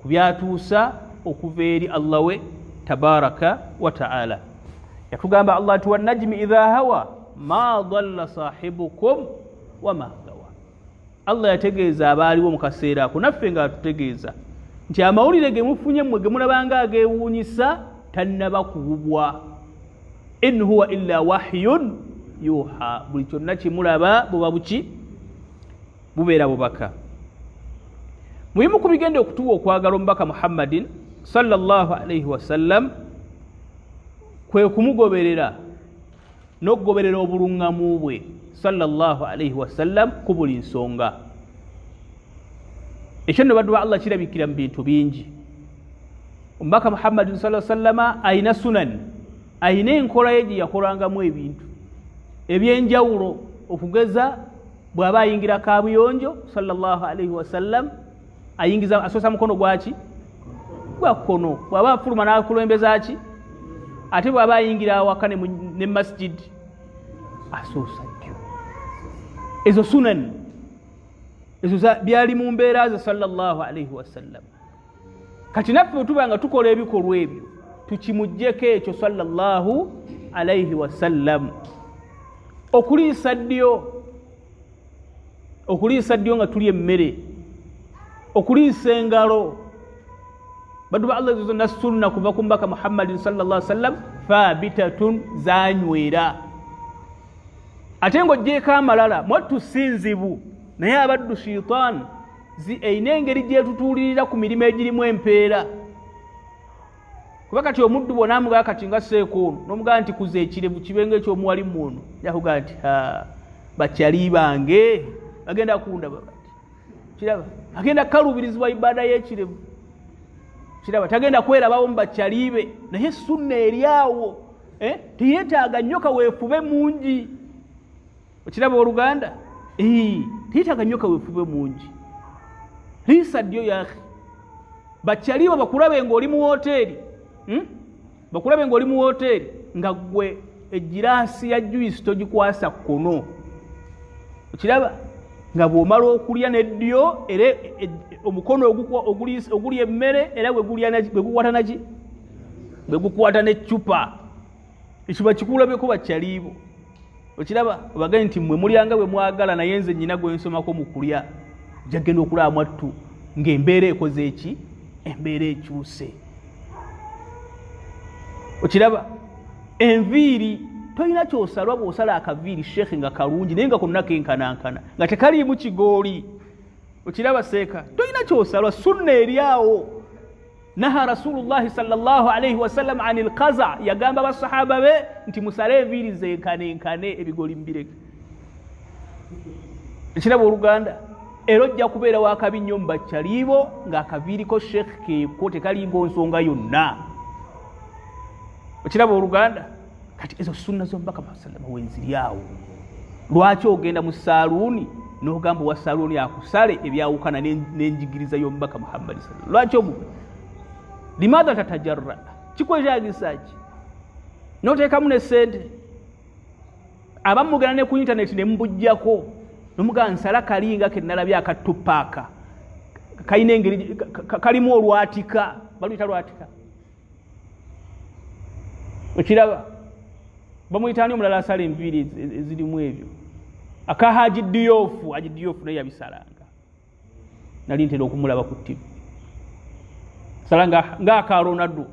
ku byatuusa okuva eri Allah we tabaraka wa ta'ala. Yatugamba Allah nti wannajmi idha hawa ma dalla sahibukum wa ma gawa. Allah yategeeza abaaliwo mu kaseera ako, naffe nga atutegeeza nti amawulire ge mufunye mmwe ge mulabanga ageewuunyisa tannaba kuwubwa. In huwa illa wahyun yuha, buli kyonna kimulaba buba buki? Bubeera bubaka. Mulimu ku bigenda okutuwa okwagala omubaka Muhammadin sallallahu alayhi wasallam kwe kumugoberera n'okugoberera obuluŋŋamu bwe sallallahu alayhi wasallam ku buli nsonga. Ekyo nno baddu ba Allah kirabikira mu bintu bingi. Omubaka Muhammadin sallallahu alayhi wasallama ayina sunan, ayina enkola ye gye yakolangamu ebintu ebyenjawulo, okugeza bw'aba ayingira kaabuyonjo sallallahu alayhi wasallam ayingiza asosa mukono gwaki? Gwa kkono. Bw'aba afuluma n'akulembeza ki? Ate bw'aba ayingira awaka ne masjid asoosa jjo. Ezo sunan, ezo byali mu mbeera ze sallallahu alayhi wasallam. Kati naffe bwe tuba nga tukola ebikolwa ebyo tukimuggyeko ekyo sallallahu alayhi wasallam. Okuliisa ddyo nga tuli emmere, okuliisa engalo, baddu ba Allah zonna sunna kuva ku mubaka Muhammadin sallallahu alayhi wasallam thabitatun, zanywera. Ate ng'oggyeko amalala mwattu sinzibu, naye abaddu shaitan eyina engeri gyetutuulirira ku mirimu egirimu empeera. Kuba kati omuddu bw'ona amugamba kati nga seekoono n'omugamba nti kuza ekirevu kibenga ekyomuwalimu ono, yakugamba nti bakyali bange bagenda kundaba kati kiraba, agenda kukaluubirizibwa ibbaada y'ekirevu kiraba, tagenda kwerabawo mu bakyali be. Naye sunna eri awo, teyeetaaga nnyoka weefube mungi. Okiraba oluganda? Teyeetaaga nnyoka weefube mungi. Liisa ddyo yaakhi, bakyali bo bakulabe ng'oli mu woteeri, bakulabe ng'oli mu woteeri nga ggwe egiraasi ya juice togikwasa kkono, okiraba nga bw'omala okulya n'eddyo era omukono oguli emmere era bwe gukwata naki bwe gukwata n'eccupa ekiba kikulabyeko bakyaliibo okiraba obaganye nti mmwe mulyanga bwe mwagala naye nze nnyina gwe nsomako mu kulya jagenda okulaba mwattu ng'embeera ekoze eki embeera ekyuse okiraba enviiri tolina kyosalwa bw'osala akaviiri sheekhe nga kalungi naye nga konna kenkanankana nga tekaliimu kigooli okiraba seeka tolina kyosalwa sunna eryawo naha rasulullahi sallallahu alaihi wasallam anil qaza yagamba basahaba be nti musale enviiri zenkanenkane ebigoli mbireke ekiraba oluganda era ojja kubeera wakabi nnyo mubakyaliibo ng'akaviiriko sheekhe keeko tekalinga nsonga yonna okiraba oluganda kati ezo sunna z'omubaka muhammad wenziryawo lwaki ogenda mu saaluuni n'ogamba wa saaluuni akusale ebyawukana n'enjigiriza y'omubaka muhammad lwaki omuwe limadha tatajarra kikwetaagisa ki n'oteekamu ne ssente abamu mugenda ne ku intaneti ne mubujjako nomugamba nsala kalinga kennalabye akatupaaka kalina engeri kalimu olwatika baluyita lwatika okiraba bamuyitaani omulala asala enviiri ezirimu ebyo aka haji diyoofu naye yabisalanga nali ntera okumulaba ku ttivi sala ng'aka ronaldo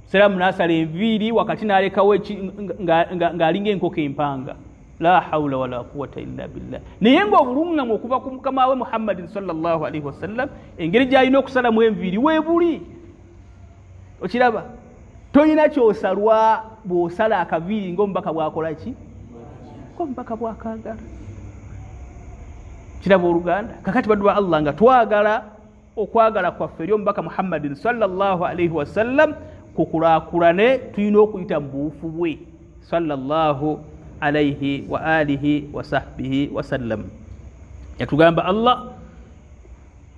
seramu n'asala enviiri wakati n'alekawo ng'alinga enkoko empanga la hawla wala quwwata illa billah naye ng'obulungamu okuva ku mukama we muhammadin sallallahu alaihi wasallam engeri gy'alina okusalamu enviiri weebuli okiraba tolina kyosalwa bw'osala akaviiri ng'omubaka bw'akola ki ng'omubaka bw'akaagala kiraba oluganda kakati baddu ba allah nga twagala okwagala kwaffe eri omubaka muhammadin sallallahu alaihi wasallam kukulaakulane tulina okuyita mu buufu bwe sallallahu alaihi wa alihi wa sahbihi wasallam yatugamba allah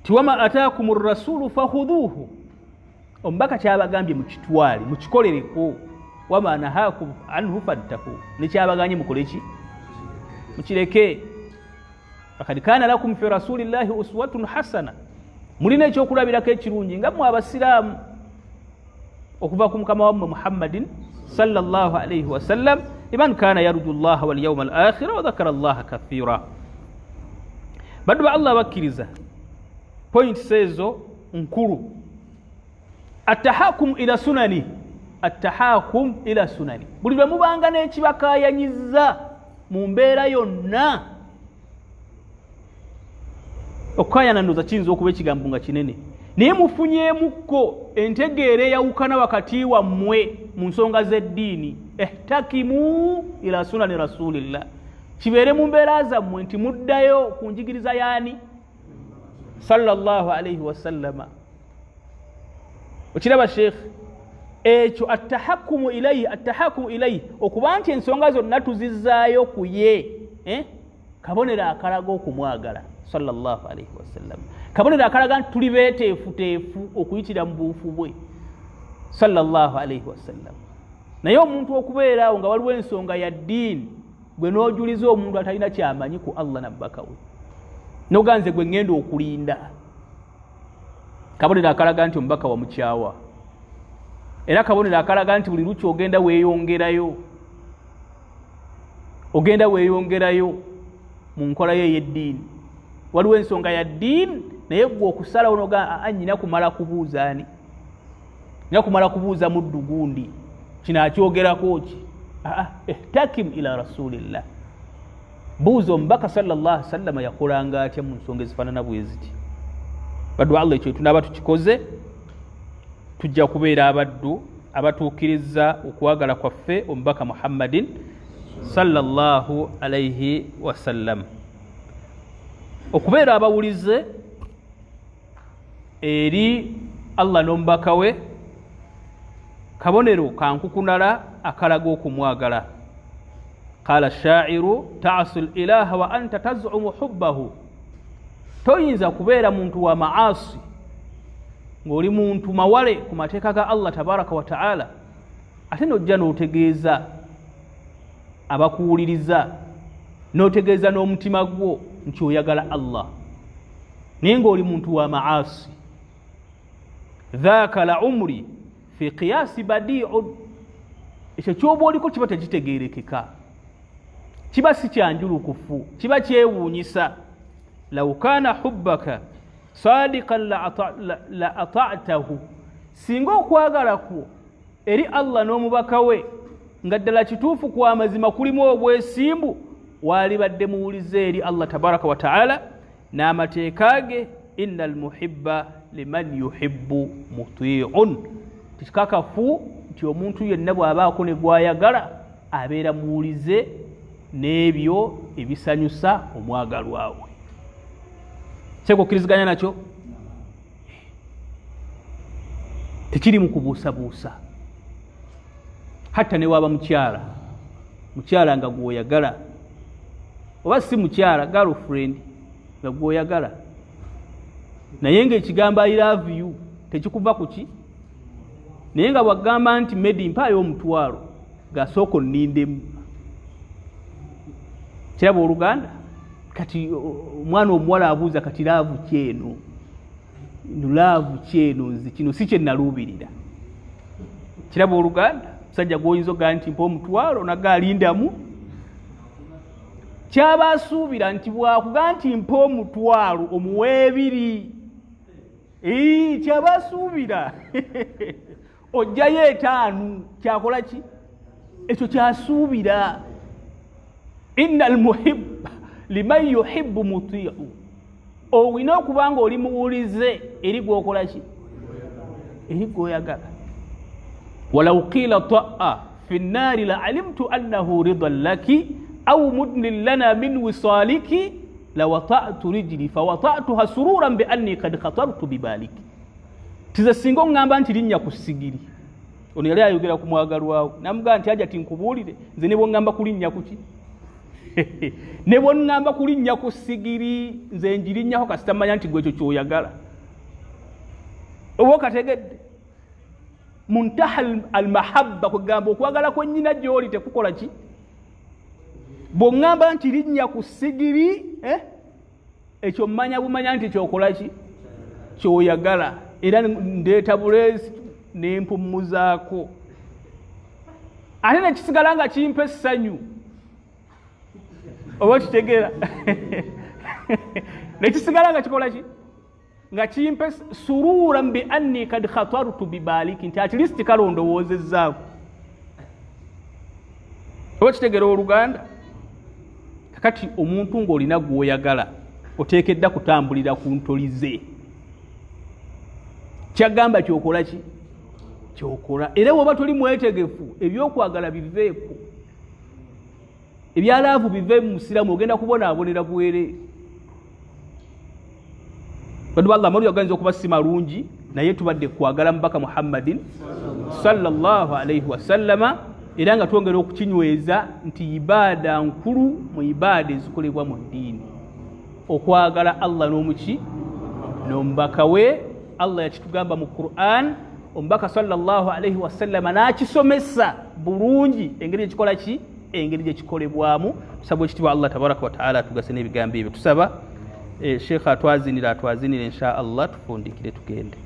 ti wama ataakum rasulu fakhudhuhu omubaka kyabagambye mukitwale mukikolereko wama nahakum anhu fantahu nekyabaganye mukole ki mukireke fakad kana lakum fi rasulillahi uswatun hasana mulina ekyokulabirako ekirungi nga mmwe abasiraamu okuva ku mukama wammwe muhammadin sallallahu alaihi wasallam liman kana yarju llaha walyawma alakhira wa dhakara allaha kathira baddu ba allah bakkiriza points ezo nkulu attahakum ila sunani buli lwe mubanga n'ekibakayanyiza mu mbeera yonna okukayananduza kiyinza okuba ekigambo nga kinene naye mufunyeemukko entegeera eyawukana wakati wammwe mu nsonga z'eddiini ihtakimu ila sunani rasulillah kibeere mu mbeera zammwe nti muddayo ku njigiriza yaani sallallahu alaihi wasallama okiraba sheekhe ekyo attahakumu ilaihi okuba nti ensonga zonna tuzizzaayo ku ye kabonero akalaga okumwagala sallallahu alaihi wasallam kabonero akalaga nti tuli beeteefuteefu okuyitira mu buufu bwe sallallahu alaihi wasallam naye omuntu okubeeraawo nga waliwo ensonga ya ddiini gwe n'ojuliza omuntu atalina kyamanyi ku allah nabbaka we noganze gwe ngenda okulinda kabonero akalaga nti omubaka wamukyawa era kabonero akalaga nti buli luki ogenda weeyongerayo mu nkola ye ey'eddiini waliwo ensonga ya ddiini naye gwe okusalawo noga nyina kumala kubuuza ani nyina kumala kubuuza muddu gundi kino akyogerako ki ihtakim ila rasulillah buuza omubaka sallallahu alaihi wasallam yakolanga atya mu nsonga ezifaanana bwe ziti baddu allah ekyo tunaba tukikoze tujja kubeera abaddu abatuukiriza okwagala kwaffe omubaka muhammadin sallallahu alaihi wasallam okubeera abawulize eri allah n'omubaka we kabonero kankukunala akalaga okumwagala qala shairu ta'sul ilaha wa anta taz'umu hubbahu toyinza kubeera muntu wa maasi ng'oli muntu mawale ku mateeka ga allah tabaraka wa ta'ala ate nojja n'otegeeza abakuwuliriza n'otegeeza n'omutima gwo nti oyagala Allah naye ng'oli muntu wa maasi, dhaaka la umri fi qiyasi badi'un, ekyo kyoba oliko kiba tekitegeerekeka, kiba si kyanjulukufu, kiba kyewuunyisa. law kaana hubbaka sadiqan la ata'tahu, singa okwagala kwo eri Allah n'omubaka we nga ddala kituufu kwa mazima kulimu obwesimbu, waalibadde muwulize eri Allah tabaraka wa ta'ala n'amateeka ge. innal muhibba liman yuhibbu muti'un, tikakafu nti omuntu yenna bw'abaako ne gwayagala abeera muwulize n'ebyo ebisanyusa omwagalwa we. Kyeko okkiriziganya nakyo? Tekiri mu kubuusabuusa. Hatta ne waba mukyala nga gwoyagala, oba si mukyala, girlfriend nga gwoyagala, naye ng'ekigambo I love you tekikuva ku ki, naye nga bwagamba nti medi mpaayo omutwalo gasooka onnindemu. Kiraba Oluganda? Kati omwana omuwala abuuza kati laavu kyeno, laavu kyeno, nzi kino si kye naluubirira. Kiraba Oluganda? Musajja gw'oyinza ogaa nti mpa omutwalo nagaalindamu, kyaba asuubira nti bwakugaa nti mpa omutwalo omuwa ebiri, kyaba asuubira ojjayo etaanu, kyakola ki? Ekyo kyasuubira. innal muhibba liman yuhibbu muti'u, owina okubanga oli muwulize eri gwokola ki? Eri gwoyagala. walaw qila ta'a fi nnaari la alimtu annahu ridan laki aw mudnin lana min wisaliki la wata'tu rijli fa wata'tuha sururan bi anni qad khatartu bibaliki. Tize singo ngamba nti linnya ku sigiri, ono yali ayogera ku mwagalwawe, namugaa nti aja tinkubuulire nze ne bwongamba kulinnya kuki ne bwongamba kulinnya ku sigiri nze njirinnyaho kasita manya nti gwe ekyo kyoyagala. Oba okategedde? Muntaha almahabba kugamba okwagala kwennyina gy'oli tekukola ki? Bwongamba nti linnya ku sigiri, ekyo mmanya bumanya nti kyokola ki? Kyoyagala. Era ndeeta buleezi nempummuzaako, ate nekisigala nga kimpa essanyu. Oba kitegeera? Nekisigala nga kikola ki? Nga kimpa sururan bi anni kad khatartu bibaliki, nti at least kale ndowoozezaako. Oba kitegeera Oluganda? Kakati omuntu ng'olina gw'oyagala oteekedda kutambulira ku ntolize. Kyagamba kyokola ki? Kyokola. Era bw'oba toli mwetegefu ebyokwagala biveeko, ebyalaavu bive mu musiramu, ogenda kubonaabonera bwere. Badu Allah muri oganza okuba si malungi, naye tubadde kwagala mubaka Muhammadin sallallahu alayhi wa sallama, era nga twongera okukinyweza nti ibaada nkulu mu ibaada ezikolebwa mu ddiini, okwagala Allah n'omuki n'omubaka we. Allah yakitugamba mu Qur'an, omubaka sallallahu alayhi wa sallama n'akisomesa bulungi engeri ekikola ki? Engeri gye kikolebwamu. Tusaba ekitiibwa Allah tabaraka wa ta'ala atugase n'ebigambo ebyo. Tusaba Sheikh atwazinire insha Allah tufundikire tugende.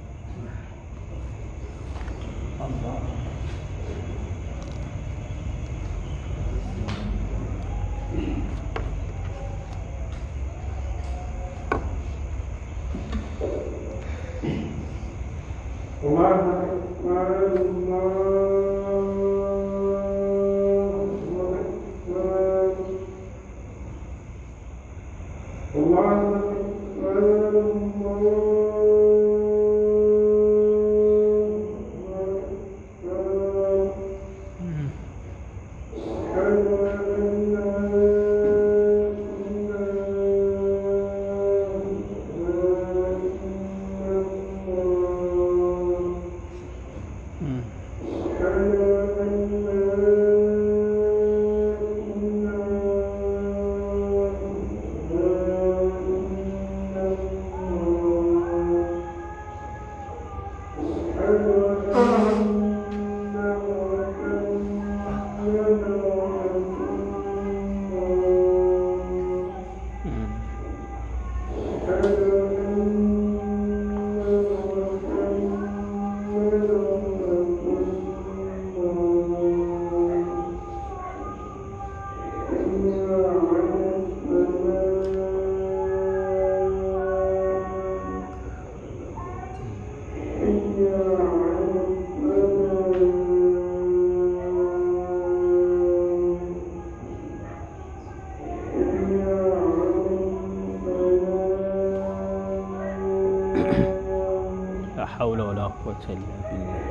لا حول ولا قوة إلا بالله.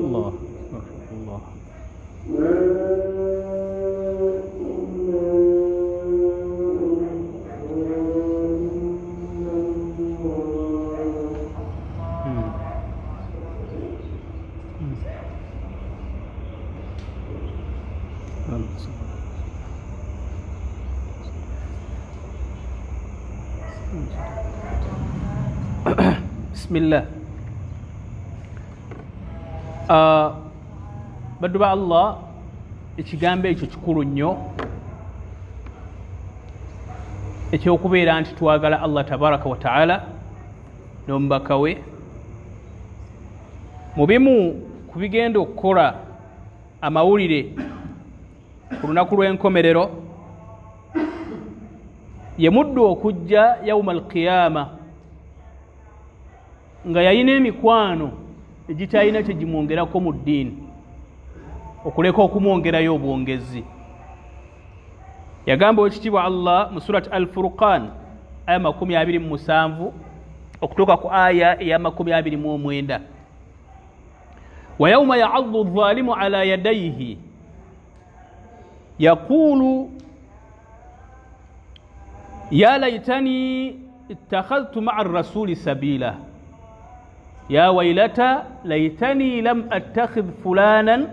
الله الله بسم الله. baddu ba Allah, ekigambo ekyo kikulu nnyo ekyokubeera nti twagala Allah tabaraka wa taala n'omubaka we. Mu bimu ku bigenda okukola amawulire ku lunaku lw'enkomerero ye muddu okujja yawma alqiyama nga yalina emikwano egitalina kyegimwongerako mu ddiini, okuleka okumwongerayo obwongezi. Yagamba ekitiibwa Allah mu surat Al-Furqan aya 27 okutuuka ku aya eya 29, wa yawma ya'addu adh-dhalimu ala yadayhi yaqulu ya laytani ittakhadhtu ma'a ar-rasuli sabila ya waylata laytani lam attakhidh fulanan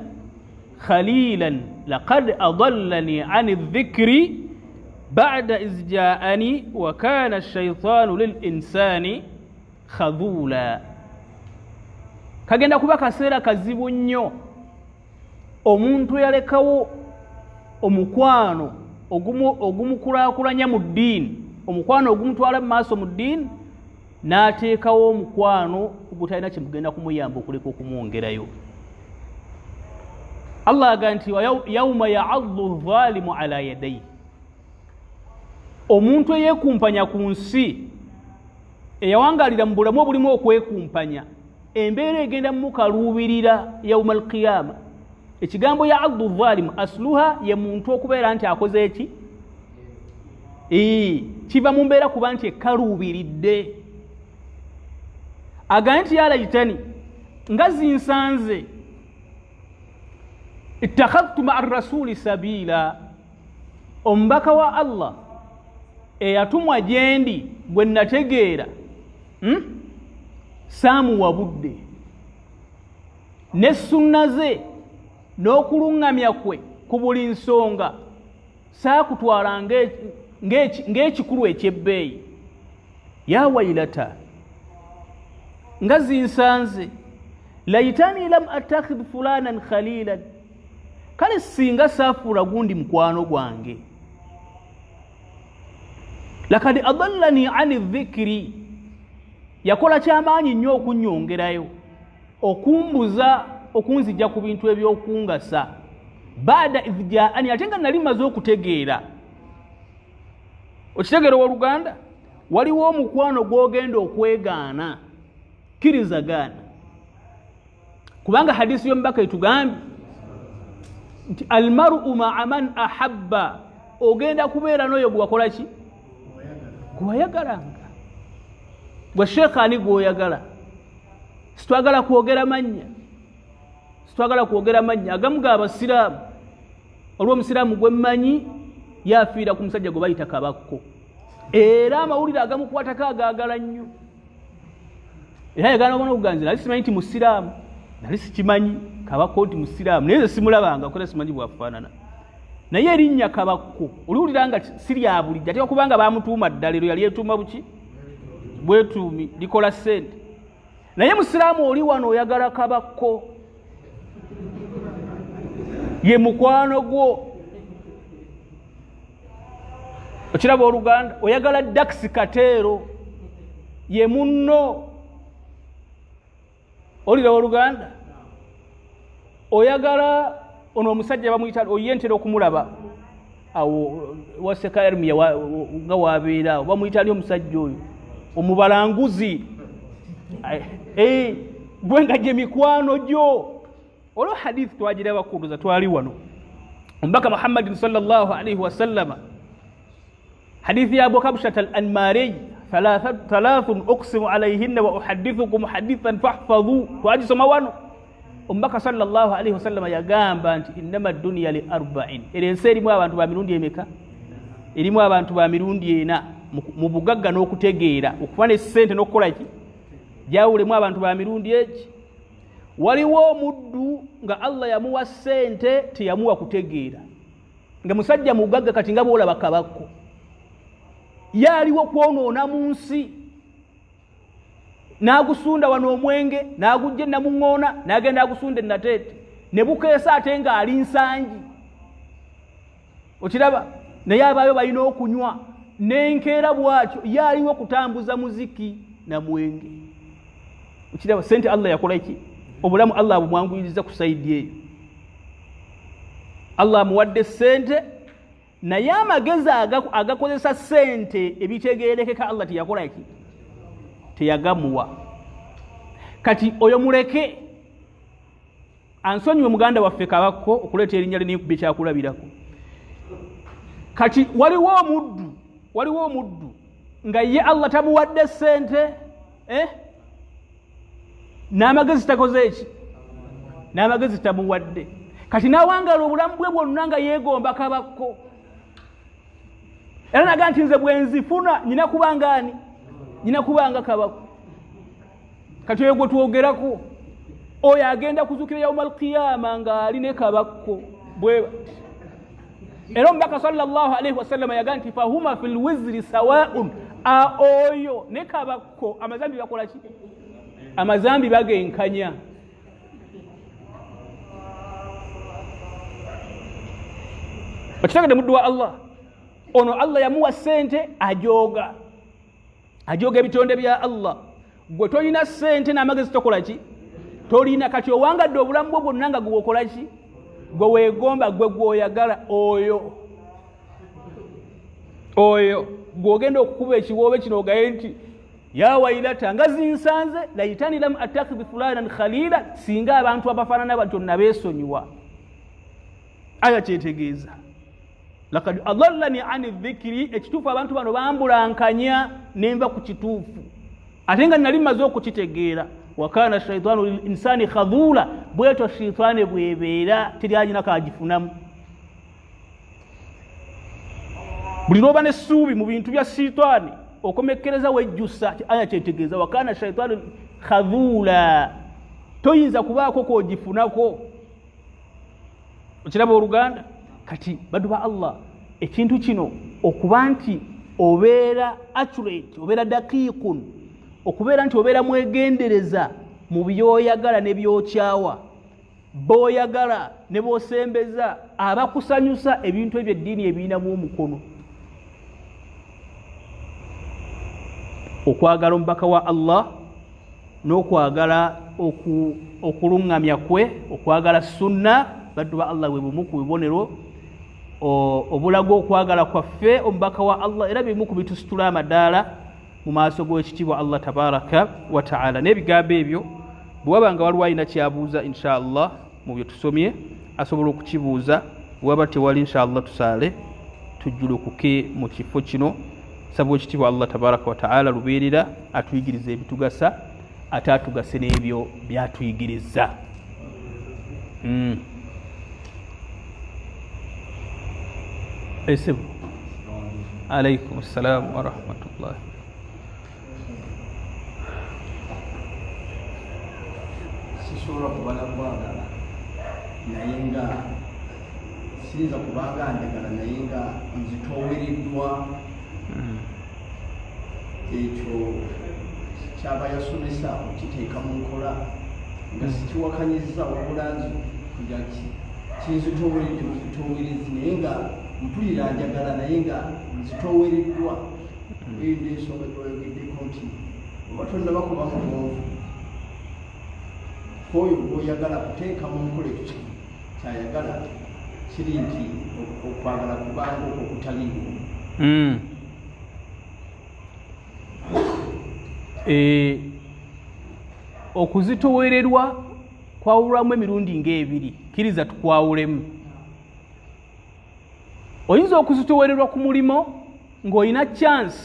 khalilan laqad adallani 'ani adh-dhikri ba'da idh ja'ani wa kana ash-shaytanu lil-insani khadhula. Kagenda kuba kaseera kazibu nnyo omuntu yalekawo omukwano ogumukulaakulanya mu ddiini, omukwano ogumutwala mu maaso mu ddiini, n'ateekawo omukwano ogutalina kyemugenda kumuyamba okuleka okumwongerayo. Allah aga nti yawma ya'addu adh-dhalimu ala yadayhi, omuntu eyeekumpanya ku nsi eyawangalira mu bulamu obulimu okwekumpanya, embeera egenda mukaluubirira yawma alqiyama. Ekigambo ya'addu adh-dhalimu asluha ye muntu okubeera nti akoze eki, kiva mu mbeera kuba nti ekaluubiridde. Aga nti ya laytani, nga zinsanze, ittakhadhtu ma'a ar-rasuli sabila, omubaka wa Allah eyatumwa gyendi gwe nategeera saamuwabudde, ne sunna ze n'okuluŋŋamya kwe ku buli nsonga saakutwala ng'ekikulu ekyebbeeyi. Ya waylata, nga zinsanze, laytani lam attakhidh fulanan khalilan, kale singa saafuula gundi mukwano gwange. Lakad adallani 'ani dhikri, yakola kyamaanyi nnyo okunnyongerayo, okumbuza, okunzijja ku bintu ebyokungasa. Baada idh jaani, ate nga nali maze okutegeera. Okitegeera owooluganda, waliwo omukwano gw'ogenda okwegaana, kirizagaana. Kubanga hadisi y'omubaka etugambye nti almar'u ma'a man ahabba, ogenda kubeera n'oyo gwe wakola ki, gwe wayagalanga. Gwe sheekh ani gw'oyagala. Sitwagala kwogera mannya, agamu g'abasiraamu. Olwo omusiraamu gwe mmanyi yafiira ku musajja gwe bayita Kabakko, era amawulire agamukwatako agaagala nnyo. Era yagala obona okuganzi, nali simanyi nti musiraamu, nali sikimanyi Kabakko nti musiraamu, naye simulabanga kola simanyi bwafaanana. Naye erinnya Kabakko oliwulira nga si lya bulijjo, ate okubanga baamutuuma ddala, ero yali etuuma buki, bwetuumi, likola ssente. Naye musiraamu oli wano oyagala Kabakko, ye mukwano gwo. Okiraba oluganda, oyagala Dax Kateero, ye munno. Olira oluganda, oyagala ono omusajja bamuyita oyentera okumulaba awo wasekayarmiya nga wabeera bamuyita ali omusajja oyo omubalanguzi gwe nga gye mikwano gyo olwo hadithi twagiraba kutuza twali wano omubaka Muhammadin sallallahu alaihi wasallama hadithi ya Abu Kabshat al-Anmari thalathun uqsimu alayhinna wa uhaddithukum hadithan fahfadhu twagisoma wano omubaka sallallahu alaihi wasallama yagamba nti innama dunya li arba'in erense erimu abantu ba mirundi emeka erimu abantu ba mirundi ena mu bugagga n'okutegeera okufuna essente n'okukola ki jawulemu abantu ba mirundi eki waliwo omuddu nga Allah yamuwa ssente teyamuwa kutegeera nga musajja mugagga kati nga bwolaba kabakko yaliwo kwonoona mu nsi n'agusunda wano omwenge n'agujja namuŋŋoona n'agenda agusunda ennateete ne bukeesa ate nga ali nsangi okiraba naye abaayo balina okunywa n'enkeera bwatyo yaliwo kutambuza muziki na mwenge okiraba sente Allah yakola ki obulamu Allah bumwanguyiriza ku saidi eyo Allah amuwadde sente naye amagezi agakozesa sente ebitegeerekeka Allah teyakola ki teyagamuwa kati oyo muleke ansonyiwe muganda waffe kabakko okuleeta erinnya linikubye kyakulabirako kati waliwo omuddu nga ye Allah tamuwadde sente n'amagezi takoze eki n'amagezi tamuwadde kati n'awangala obulamu bwe bwonna nga yeegomba kabakko era naga nti nze bwenzifuna nyina kubangani nyina kubanga kabakko kati oyo gwe twogerako oyo agenda kuzukira yaumal qiyama nga ali ne kabakko bwe era omubaka sallallahu alaihi wasallam yaga nti fahuma fil wizri sawaun oyo ne kabakko amazambi bakola ki amazambi bagenkanya okitegedde muddu wa Allah ono Allah yamuwa sente ajoga ebitonde bya Allah gwe tolina sente n'amagezi tokola ki tolina kati owangadde obulamu bwo bwonna nga gwe okola ki gwe weegomba gwe gwoyagala oyo gw'ogenda okukuba ekiwoobe kino ogaye nti ya wailata nga zinsanze layitani lam attakhidh fulanan khalila singa abantu abafaanana batyo nabeesonyiwa aya kyetegeeza lakad adallani ani dhikri ekituufu abantu bano bambulankanya nenva ku kituufu ate nga nali maze okukitegeera wakana shaitanu linsani khadhula bwetyo shaitani bwebeera teryalina kagifunamu buli lwoba n'essuubi mu bintu bya shaitani okomekkereza wejjusa aya kyetegeeza wakana shaitanu khadhula toyinza kubaako kwogifunako okiraba oluganda kati baddu ba Allah ekintu kino okuba nti obeera accurate obeera daqiiqun okubeera nti obeera mwegendereza mu byoyagala ne byokyawa boyagala ne bosembeza abakusanyusa ebintu ebyo eddiini ebinamu omukono okwagala omubaka wa Allah n'okwagala okulungamya kwe okwagala sunna baddu ba Allah bwe bumu ku bibonero obulago okwagala kwaffe omubaka wa Allah era bimu ku bitusitula amadaala mu maaso g'ekitiibwa Allah tabaraka wa ta'ala n'ebigambo ebyo bw'aba nga waliwo alina kyabuuza inshallah mu bye tusomye asobola okukibuuza bw'aba tewali inshallah tusaale tujjulukuke mu kifo kino sabu ekitiibwa Allah tabaraka wa ta'ala lubeerera atuyigiriza ebitugasa ate atugase n'ebyo byatuyigiriza Esibu. Alaikum assalam wa rahmatullahi. Sisura kubala kwagala nayenga sinza kubanga njagala nayenga nzitoweriddwa ekyo kyaba yasomesa okiteeka mu nkola nga sikiwakanyiza obulanzi kujja kinzitowerizi naye nga mpulira njagala naye nga nzitoweriddwa eyo ensonga gyoyogeddeko nti oba tonnaba kuba mulonvu koyo gwoyagala kuteeka mu nkola ekyo kyayagala kiri nti okwagala kubanga okutaliiwo. Okuzitowererwa kwawulwamu emirundi ng'ebiri, kkiriza tukwawulemu. Oyinza okuzitowererwa ku mulimo ng'olina chance,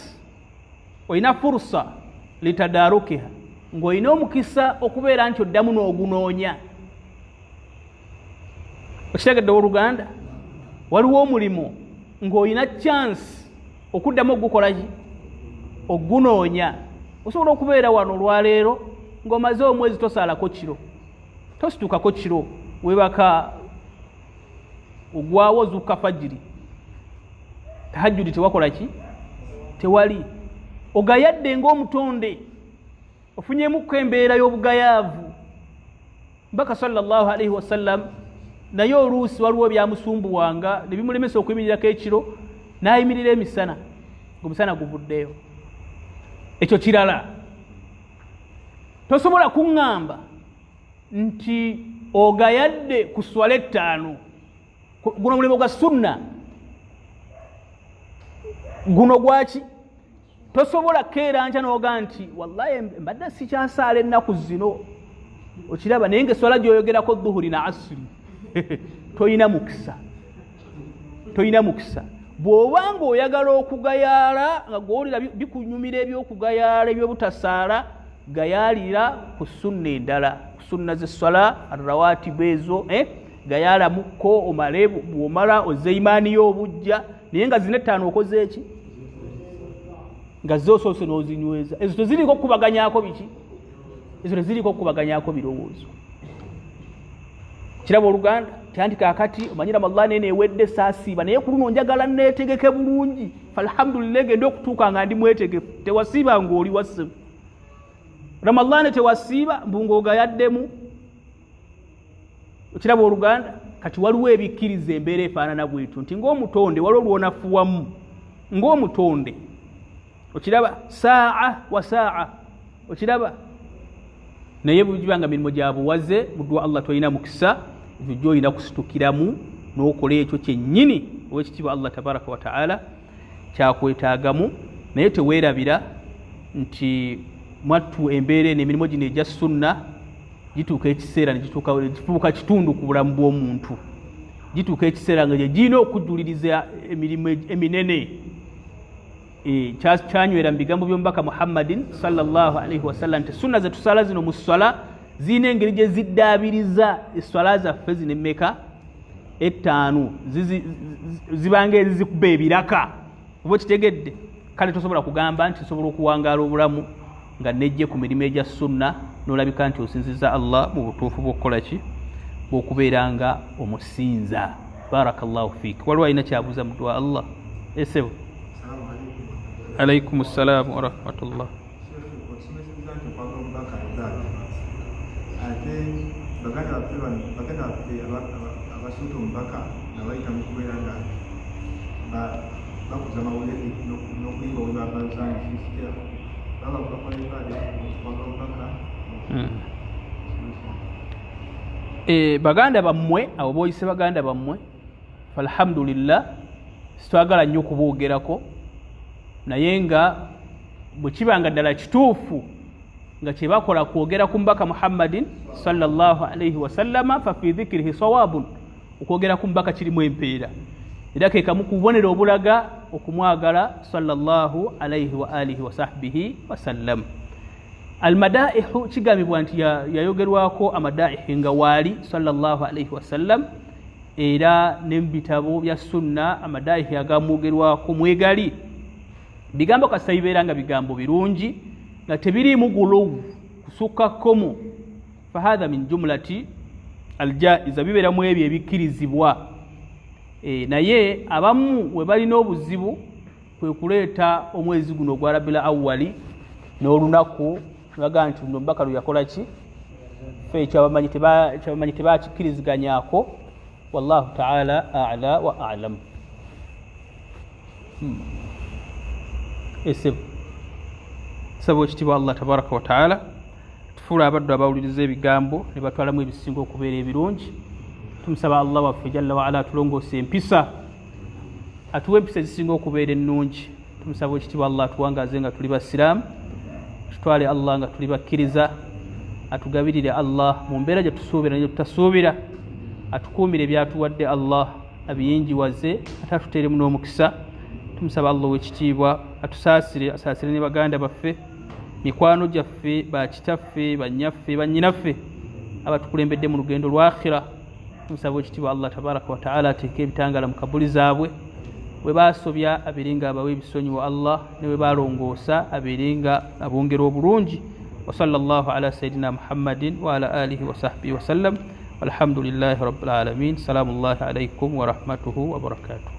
olina furusa litadarukiha, ng'olina omukisa okubeera nti oddamu n'ogunoonya. Okitegedde oluganda? Waliwo omulimo ng'olina chance okuddamu ogukolaki, ogunoonya. Osobola okubeera wano olwaleero ng'omaze omwezi tosaalako kiro, tosituukako kiro, weebaka ogwawo ozuuka fajiri, tahajjudi tewakola ki, tewali. Ogayadde ng'omutonde, ofunyemukko embeera y'obugayaavu. Mbaka sallallahu alaihi wasallam naye oluusi waliwo byamusumbuwanga ne bimulemesa okuyimirirako ekiro, n'ayimirira emisana ng'omusana guvuddeyo. Ekyo kirala. Tosobola kuŋŋamba nti ogayadde ku swala 5, guno mulimo gwa sunna, guno gwaki? Tosobola keeranja n'oga nti wallahi mbadde sikyasaala ennaku zino. Okiraba naye ng'eswala gy'oyogerako dhuhuri na asiri toyina mukisa, toyina mukisa. Bw'obanga oyagala okugayaala nga gw'owulira bikunyumira eby'okugayaala eby'obutasaala, gayaalira ku sunna endala, ku sunna z'esswala arrawatibu ezo, gayaalamuko omale, bw'omala ozze imaani y'obujja, naye nga zina 5 okoze eki? Nga zoosoose n'ozinyweza. Ezo teziriko okubaganyako biki? Ezo teziriko okubaganyako birowoozo. Kiraba oluganda kyanti kaakati omanyi Ramadhan eno ewedde saasiiba, naye ku luno njagala neetegeke bulungi, falhamdulillah ngenda okutuuka nga ndi mwetegefu. Tewasiiba ng'oli wasse. Ramadhan tewasiiba mbu ng'ogayaddemu. Okiraba oluganda kati waliwo ebikkiriza embeera efaanana bwetyo nti ng'omutonde waliwo lw'onafuwamu ng'omutonde. Okiraba saa wa saa, okiraba naye bw'ogibanga mirimo gya buwaze mu ddwa Allah toyina mukisa, ebyo gy'olina kusitukiramu n'okola ekyo kyennyini ow'ekitiibwa Allah tabaraka wa ta'ala kyakwetaagamu. Naye teweerabira nti mwattu embeera eno emirimu gino egya sunna gituuka ekiseera negifuuka kitundu ku bulamu bw'omuntu, gituuka ekiseera nga gye girina okujuliriza emirimu eminene. Kyanywera mu bigambo by'omubaka Muhammadin sallallahu alaihi wasallam nti sunna zetusala zino mu swala zirina engeri gye ziddaabiriza esswala zaffe zino emmeka 5 zibanga ezizikuba ebiraka. Oba kitegedde? Kale tosobola kugamba nti sobola okuwangaala obulamu nga nejje ku mirimu egya sunna n'olabika nti osinziza Allah mu butuufu bw'okukola ki, bw'okubeera nga omusinza. Barakallahu fiik. Waliwo alina kyabuuza mu ddwa Allah? Esebo. Alaikum assalam wa rahmatullah. Baganda bammwe abo boyise baganda bammwe falhamdulillah sitwagala nnyo kuboogerako, naye nga bwe kibanga ddala kituufu nga kye bakola kwogera ku mbaka Muhammadin sallallahu alaihi wasallama fa fi dhikrihi sawabun, okwogera ku mbaka kirimu empeera era ke kamu kubonera obulaga okumwagala sallallahu alaihi wa alihi wa sahbihi wasallam. Almadaihu kigambibwa nti yayogerwako amadaihi nga waali sallallahu alaihi wasallam, era ne mu bitabo bya sunna amadaihi agamwogerwako mwegali. Bigambo kasita bibeera nga bigambo birungi nga tebiriimu guluwu kusukkakomu, fahadha min jumlati aljaiza, bibeeramu ebyo ebikkirizibwa. Naye abamu we balina obuzibu kwe kuleeta omwezi guno ogwa Rabiul Awwali n'olunaku baga nti luno mbaka luyakola ki, fe kyabamanyi tebakikkiriziganyako. Wallahu ta'ala a'la wa a'lam. Esebo ekitiibwa Allah tabaraka wa ta'ala tufuula abaddu abawuliriza ebigambo ne batwalamu ebisinga okubeera ebirungi. Tumusaba Allah waffe jalla wa ala atulongoose empisa, atuwe empisa ezisinga okubeera ennungi. Tumusaba ekitiibwa Allah atuwangaaze nga tuli basiraamu, tutwale Allah nga tuli bakkiriza, atugabirire Allah mu mbeera gye tusuubira ne tutasuubira, atukuumire byatuwadde Allah, abiyinjiwaze ate atuteeremu n'omukisa. Tumusaba Allah ow'ekitiibwa atusaasire, asaasire ne baganda baffe, mikwano gyaffe, bakitaffe, bannyaffe, bannyinaffe abatukulembedde mu lugendo lwa akhira. Tumusaba ekitiibwa Allah tabaraka wa taala ateeke ebitangala mu kabuli zaabwe, bwe baasobya abeerenga abawe ebisonyiwa Allah, ne bwe baalongoosa abeerenga abongera obulungi. Wa sallallahu ala sayidina Muhammadin wa ala alihi wa sahbihi wa sallam. Walhamdulillahi rabbil alamin. Salamullahi alaikum wa rahmatuhu wa barakatuh.